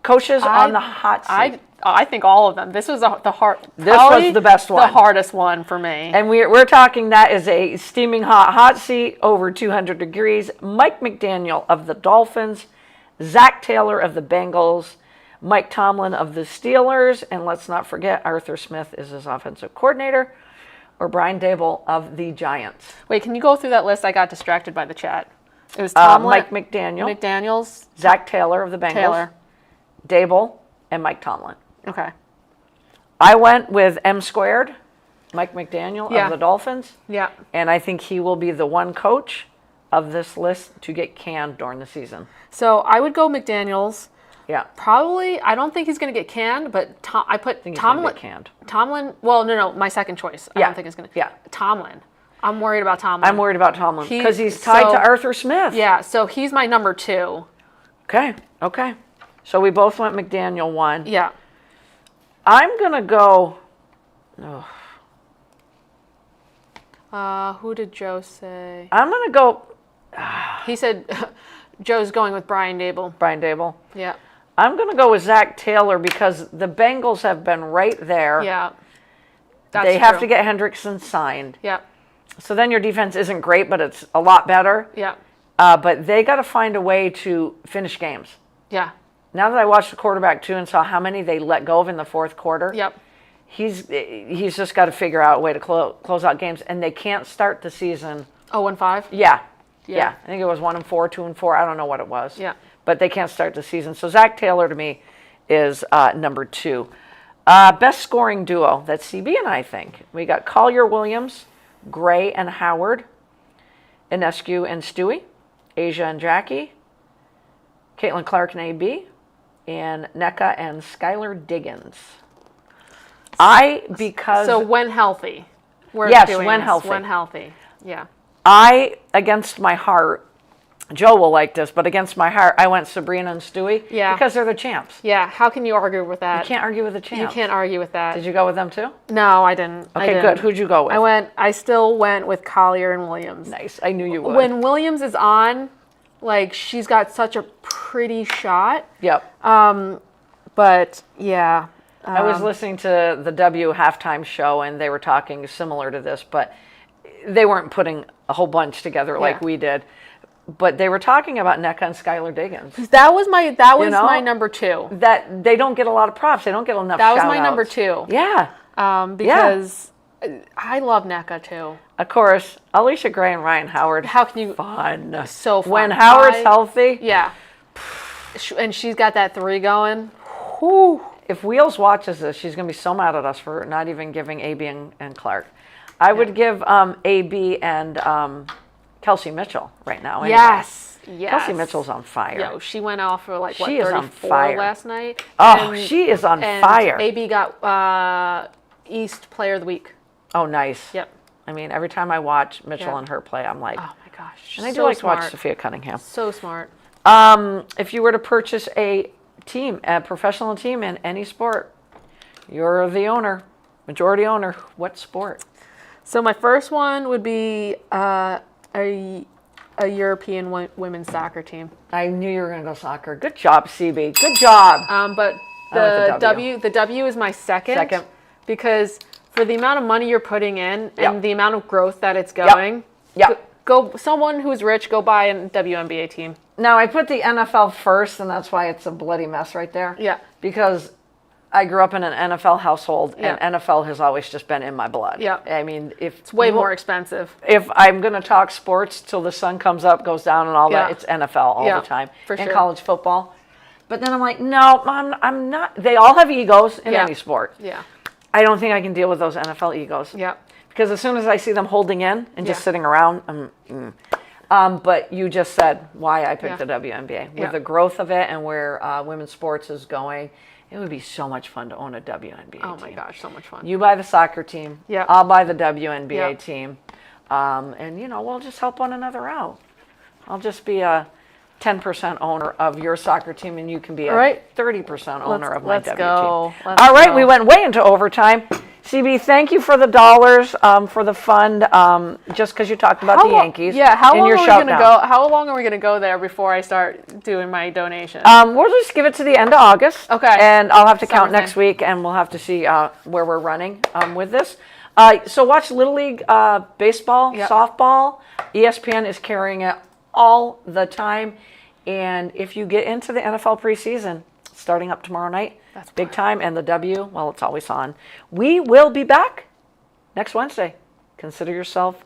Coaches on the hot seat. I think all of them. This was the hard. This was probably the best one. The hardest one for me. And we're talking that is a steaming hot seat over 200 degrees. Mike McDaniel of the Dolphins, Zach Taylor of the Bengals, Mike Tomlin of the Steelers, and let's not forget Arthur Smith is his offensive coordinator, or Brian Daboll of the Giants. Wait, can you go through that list? I got distracted by the chat. It was Tomlin, Mike McDaniel, McDaniels, Zach Taylor of the Bengals, Taylor. Daboll, and Mike Tomlin. Okay. I went with M squared, Mike McDaniel Yeah. of the Dolphins, Yeah. and I think he will be the one coach of this list to get canned during the season. So I would go McDaniels. Yeah. Probably. I don't think he's going to get canned, but I put think he's gonna Tomlin. get canned. Tomlin. Well, no. My second choice. I Yeah. don't think he's going to. Yeah. Tomlin. I'm worried about Tomlin. I'm worried about Tomlin He- because he's tied so- to Arthur Smith. Yeah. So he's my number 2. Okay. So we both went McDaniel one. Yeah. I'm going to go. Who did Joe say? I'm going to go He said Joe's going with Brian Dable. Brian Daboll. Yeah. I'm going to go with Zach Taylor because the Bengals have been right there. Yeah. That's They have true. to get Hendrickson signed. Yeah. So then your defense isn't great, but it's a lot better. Yeah. But they got to find a way to finish games. Yeah. Now that I watched the quarterback too and saw how many they let go of in the fourth quarter, Yep. he's just got to figure out a way to close out games, and they can't start the season. 0-5. Yeah. Yeah. I think it was 1-4, 2-4. I don't know what it was. Yeah. But they can't start the season. So Zach Taylor to me is number 2. Best scoring duo. That's CB and I think. We got Collier Williams, Gray and Howard, Inescu and Stewie, Asia and Jackie, Caitlin Clark and AB, and NECA and Skylar Diggins. So when healthy. We're Yes, doing when this. healthy. When healthy. Yeah. Against my heart, Joe will like this, but against my heart, I went Sabrina and Stewie. Yeah. Because they're the champs. Yeah. How can you argue with that? You can't argue with the champs. You can't argue with that. Did you go with them too? No, I didn't. I Okay, didn't. good. Who'd you go with? I still went with Collier and Williams. Nice. I knew you would. When Williams is on, like, she's got such a pretty shot. Yep. But yeah. I was listening to the W halftime show, and they were talking similar to this, but they weren't putting a whole bunch together like Yeah. we did. But they were talking about NECA and Skylar Diggins. That was my know? my number 2. That they don't get a lot of props. They don't get enough. That was my shout-outs. number 2. Yeah. Because I love NECA too. Of course, Alicia Gray and Ryan Howard. How can you? Fun. So fun. When Howard's healthy. Yeah. And she's got that 3 going. Whew. If Wheels watches this, she's going to be so mad at us for not even giving AB and Clark. I would give AB and Kelsey Mitchell right now. Anyway. Yes. Yes. Kelsey Mitchell's on fire. Yo, she went off for like what She is on 34 fire. last night. Oh, she is on and fire. AB got East Player of the Week. Oh, nice. Yep. I mean, every time I watch Mitchell Yeah. and her play, I'm like, Oh my gosh. and I do so like to smart. watch Sophia Cunningham. So smart. If you were to purchase a professional team in any sport, you're the owner, majority owner. What sport? So my first one would be a European women's soccer team. I knew you were going to go soccer. Good job, CB. Good job. But I like the W is my second. Because for the amount of money you're putting in and Yep. the amount of growth that it's going, Yep. go someone who's rich, go buy a WNBA team. Now, I put the NFL first, and that's why it's a bloody mess right there. Yeah. Because I grew up in an NFL household, Yeah. and NFL has always just been in my blood. Yeah. I mean, It's way more expensive. If I'm going to talk sports till the sun comes up, goes down, and all Yeah. that, it's NFL all Yeah, the time. for and sure. college football. But then I'm like, no, I'm not. They all have egos in Yeah. any sport. Yeah. I don't think I can deal with those NFL egos. Yeah. Because as soon as I see them holding in and just Yeah. sitting around, But you just said why I picked Yeah. the WNBA. With Yeah. the growth of it and where women's sports is going, it would be so much fun to own a WNBA Oh team. my gosh, so much fun. You buy the soccer team. Yeah. I'll buy the WNBA Yeah. team. And, we'll just help one another out. I'll just be a 10% owner of your soccer team, and you can be a Right. 30% owner of my let's W go. team. Let's All right, go. we went way into overtime. CB, thank you for the dollars for the fund. Just because you talked about the Yankees. How in long your are we shout gonna down. go? How long are we gonna go there before I start doing my donation? We'll just give it to the end of August. Okay. And I'll have to count Summertime. next week, and we'll have to see where we're running with this. So watch Little League baseball, Yep. softball. ESPN is carrying it all the time. And if you get into the NFL preseason, starting up tomorrow night, That's big time. And the W, well, it's always on. We will be back next Wednesday. Consider yourself